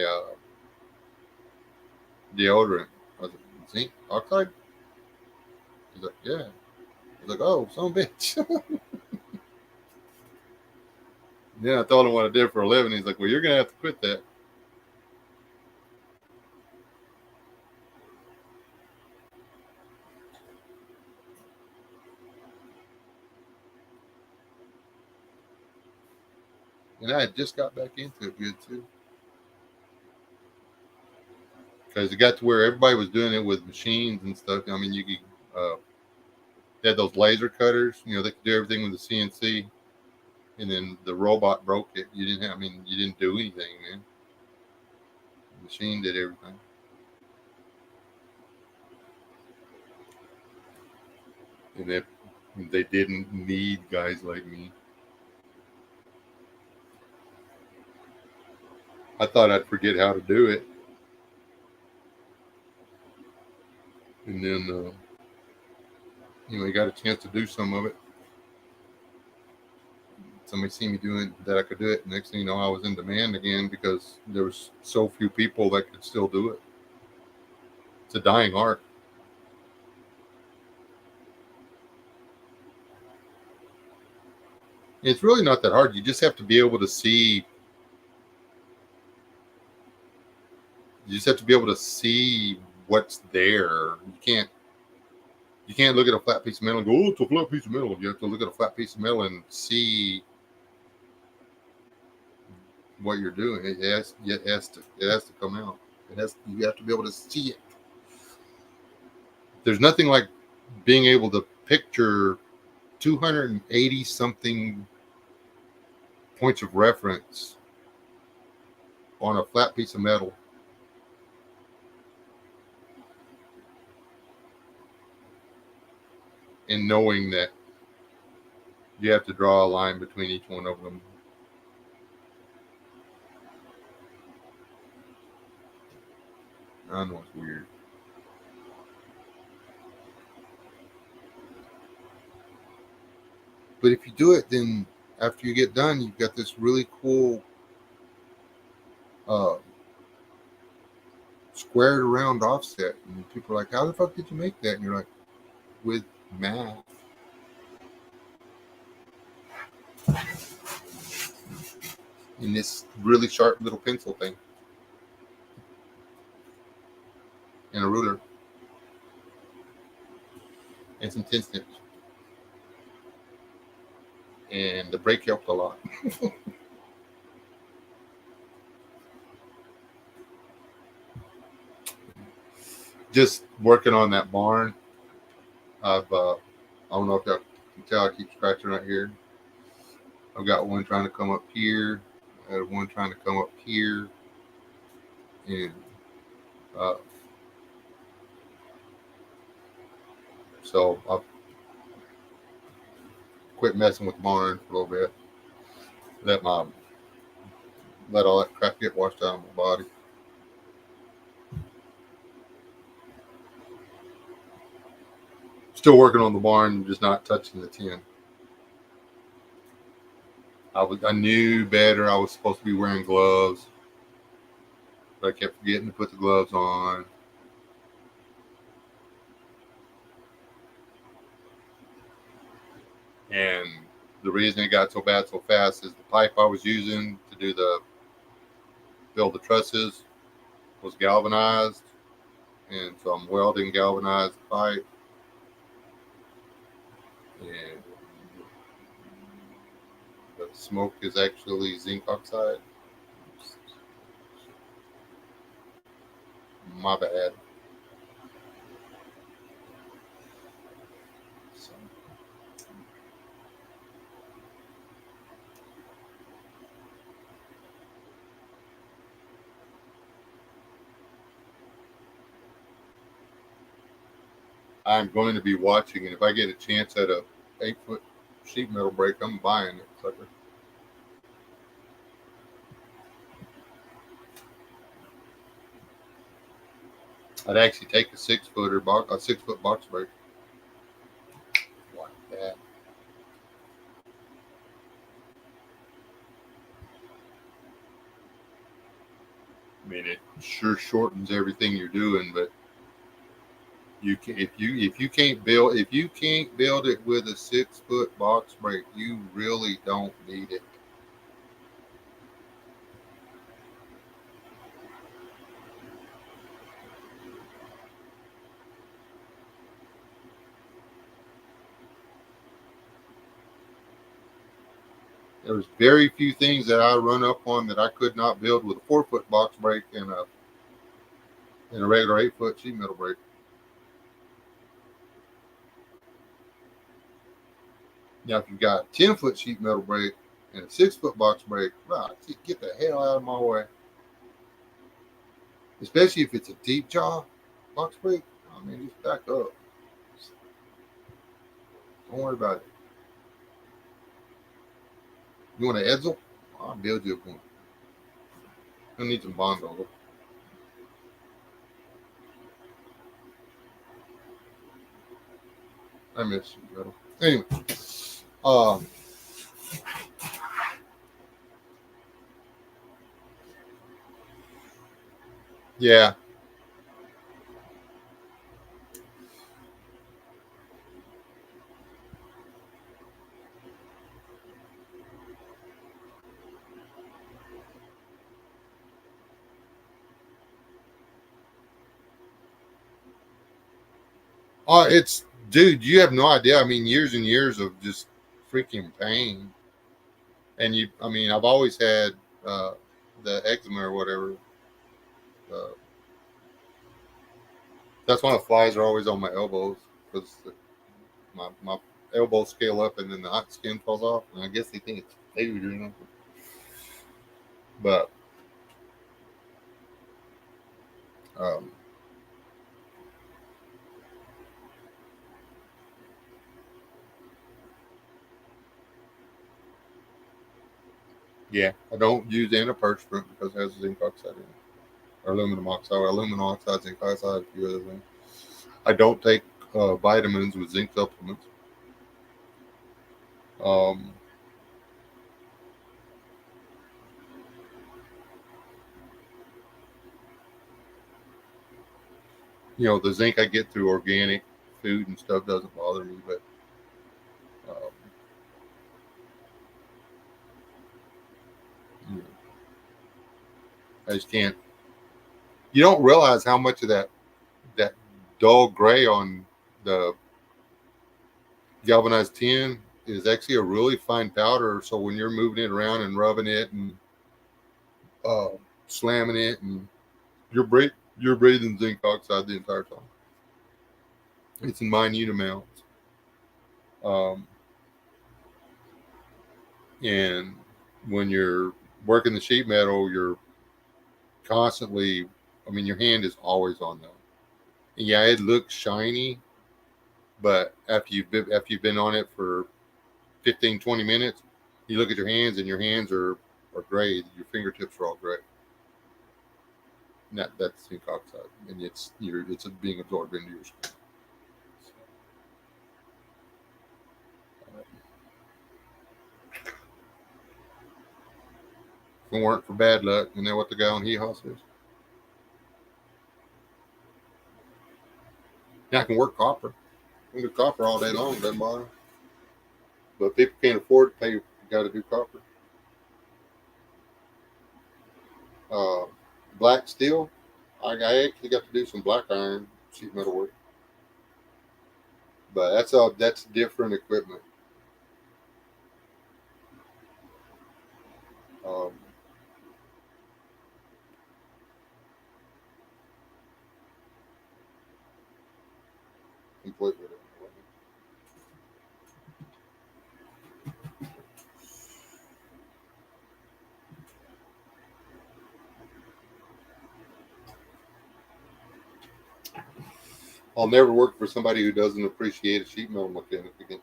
deodorant. I was like, zinc oxide? He's like, yeah. I was like, oh, son of a bitch. Then I told him what I did for a living. He's like, well, you're gonna have to quit that. And I had just got back into it good too. Because it got to where everybody was doing it with machines and stuff. I mean, you could, they had those laser cutters, they could do everything with the CNC. And then the robot broke it. You didn't have, I mean, you didn't do anything, man. The machine did everything. And they didn't need guys like me. I thought I'd forget how to do it. And then, I got a chance to do some of it. Somebody seen me doing that I could do it. Next thing you know, I was in demand again because there was so few people that could still do it. It's a dying art. It's really not that hard. You just have to be able to see. You just have to be able to see what's there. You can't look at a flat piece of metal and go, oh, it's a flat piece of metal. You have to look at a flat piece of metal and see what you're doing. It has to come out. You have to be able to see it. There's nothing like being able to picture 280 something points of reference on a flat piece of metal. And knowing that you have to draw a line between each one of them. I know it's weird. But if you do it, then after you get done, you've got this really cool squared around offset. And people are like, how the fuck did you make that? And you're like, with math. In this really sharp little pencil thing. And a ruler. And some tin snips. And the brake helped a lot. just working on that barn. I've I don't know if you can tell, I keep scratching right here. I've got one trying to come up here. I have one trying to come up here, and uh, so I've quit messing with the barn for a little bit. Let my let all that crap get washed out of my body. Still working on the barn, just not touching the tin. I knew better. I was supposed to be wearing gloves, but I kept forgetting to put the gloves on. And the reason it got so bad so fast is the pipe I was using to build the trusses was galvanized, and so I'm welding galvanized pipe, and the smoke is actually zinc oxide. My bad. So, I'm going to be watching, and if I get a chance at a 8-foot sheet metal brake, I'm buying it, sucker. I'd actually take a 6-foot box brake like that. I mean, it sure shortens everything you're doing, but if you can't build it with a 6-foot box brake, you really don't need it. There's very few things that I run up on that I could not build with a 4-foot box brake and a regular 8-foot sheet metal brake. Now, if you've got a 10-foot sheet metal brake and a 6-foot box brake, right, get the hell out of my way. Especially if it's a deep jaw box brake. I mean, just back up. Don't worry about it. You want an Edsel? I'll build you a one. You'll need some bond on it. I miss you, metal. Anyway, um, yeah. It's dude, you have no idea. I mean, years and years of just freaking pain. And I mean, I've always had uh, the eczema or whatever. Uh, that's why the flies are always on my elbows because my elbows scale up and then the hot skin falls off. And I guess they think it's food, you know. But um, yeah, I don't use antiperspirant because it has zinc oxide in it, or aluminum oxide, zinc oxide, a few other things. I don't take vitamins with zinc supplements. Um, the zinc I get through organic food and stuff doesn't bother me, but um, you know, I just can't. You don't realize how much of that dull gray on the galvanized tin is actually a really fine powder. So when you're moving it around and rubbing it and uh, slamming it, and your brake you're breathing zinc oxide the entire time. It's in minute amounts. Um, and when you're working the sheet metal, you're constantly, I mean, your hand is always on them. And yeah, it looks shiny, but after you've been on it for 15, 20 minutes, you look at your hands and your hands are gray. Your fingertips are all gray. And that's zinc oxide, and it's being absorbed into your skin. If it weren't for bad luck, you know what the guy on Hee Haw says? Yeah, I can work copper. I can do copper all day long, doesn't bother. But people can't afford to pay. You got to do copper. Uh, Black steel. I actually got to do some black iron sheet metal work, but that's different equipment. Um, Completely different equipment. I'll never work for somebody who doesn't appreciate a sheet metal mechanic again.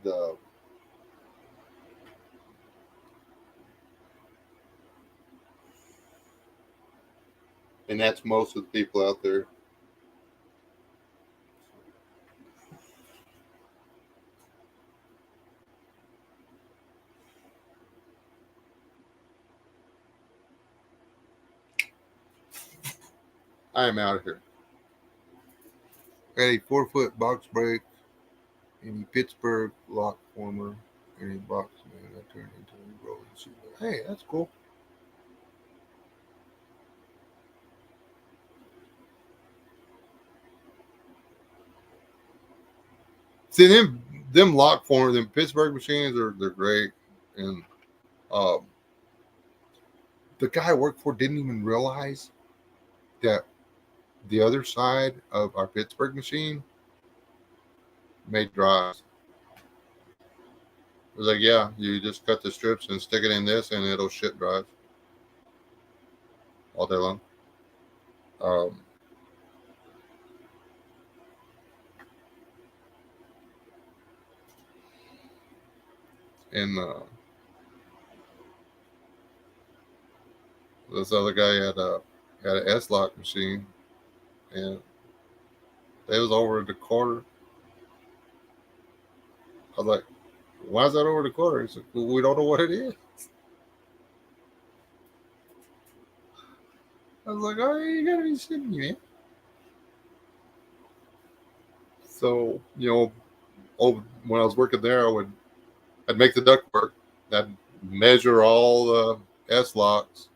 The and that's most of the people out there. I am out of here. A 4-foot box break, any Pittsburgh lock former, any box man I turned into a rolling sheet. Hey, that's cool. See them lock former, them Pittsburgh machines they're great, and um, the guy I worked for didn't even realize that the other side of our Pittsburgh machine made drives. It was like, yeah, you just cut the strips and stick it in this, and it'll shit drives all day long. Um, and this other guy had an S lock machine, and it was over the quarter. I was like, why is that over the quarter? He said, well, we don't know what it is. I was like, oh, you gotta be shitting me, man. So, when I was working there, I'd make the duct work. I'd measure all the S locks,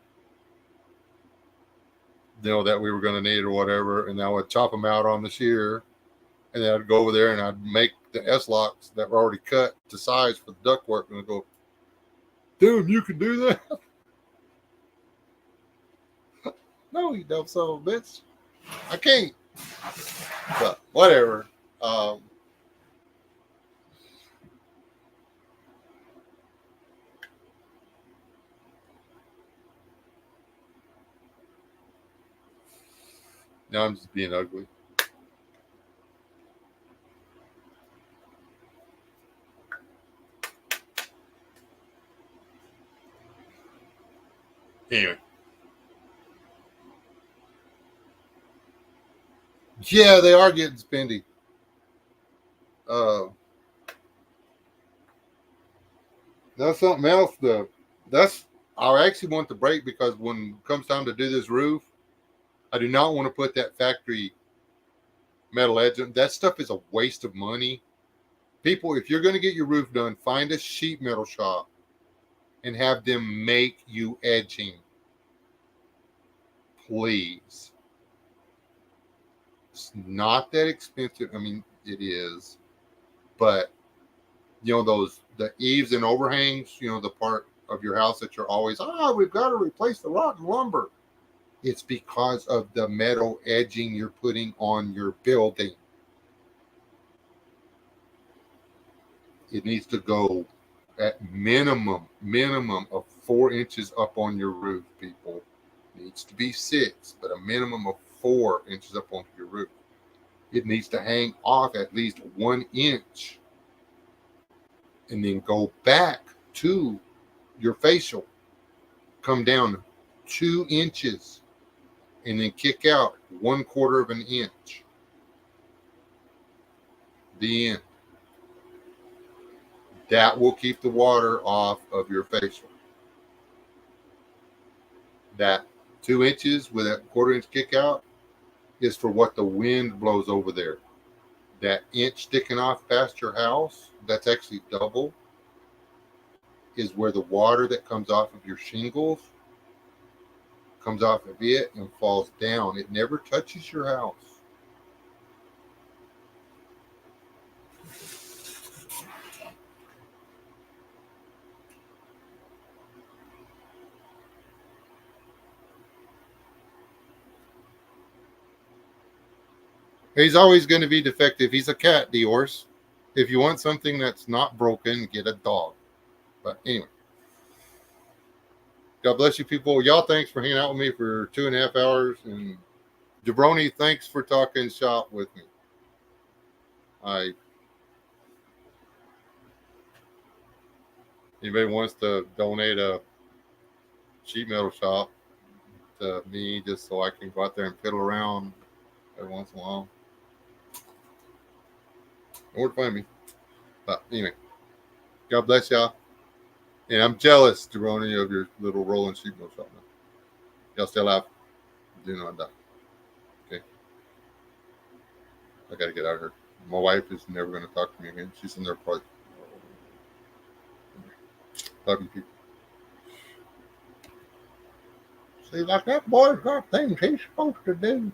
that we were going to need or whatever, and I would chop them out on the shear, and then I'd go over there and I'd make the S locks that were already cut to size for the duct work, and I'd go, dude, you can do that? No, you dumb son of a bitch. I can't. But whatever. Um, now I'm just being ugly. Anyway. Yeah, they are getting spendy. Uh, that's something else. That's I actually want the break because when it comes time to do this roof, I do not want to put that factory metal edge. That stuff is a waste of money. People, if you're going to get your roof done, find a sheet metal shop and have them make you edging. Please. It's not that expensive. I mean, it is. But those the eaves and overhangs, the part of your house that you're always, we've got to replace the rotten lumber. It's because of the metal edging you're putting on your building. It needs to go at minimum of 4 inches up on your roof, people. It needs to be 6, but a minimum of 4 inches up on your roof. It needs to hang off at least 1 inch and then go back to your facial. Come down 2 inches and then kick out 1/4 of an inch. The end. That will keep the water off of your facial. That 2 inches with that 1/4 inch kick out is for what the wind blows over there. That inch sticking off past your house, that's actually double, is where the water that comes off of your shingles comes off of it and falls down. It never touches your house. He's always going to be defective. He's a cat, Diorce. If you want something that's not broken, get a dog. But anyway, God bless you, people. Y'all, thanks for hanging out with me for 2.5 hours. And Jabroni, thanks for talking shop with me. Anybody wants to donate a sheet metal shop to me just so I can go out there and fiddle around every once in a while, know where to find me. But anyway, God bless y'all. And I'm jealous, Jabroni, of your little rolling sheet metal shop. Now. Y'all stay alive. Do not die. Okay. I gotta get out of here. My wife is never gonna talk to me again. She's in there probably. Love you people. See, like that boy's got things he's supposed to do.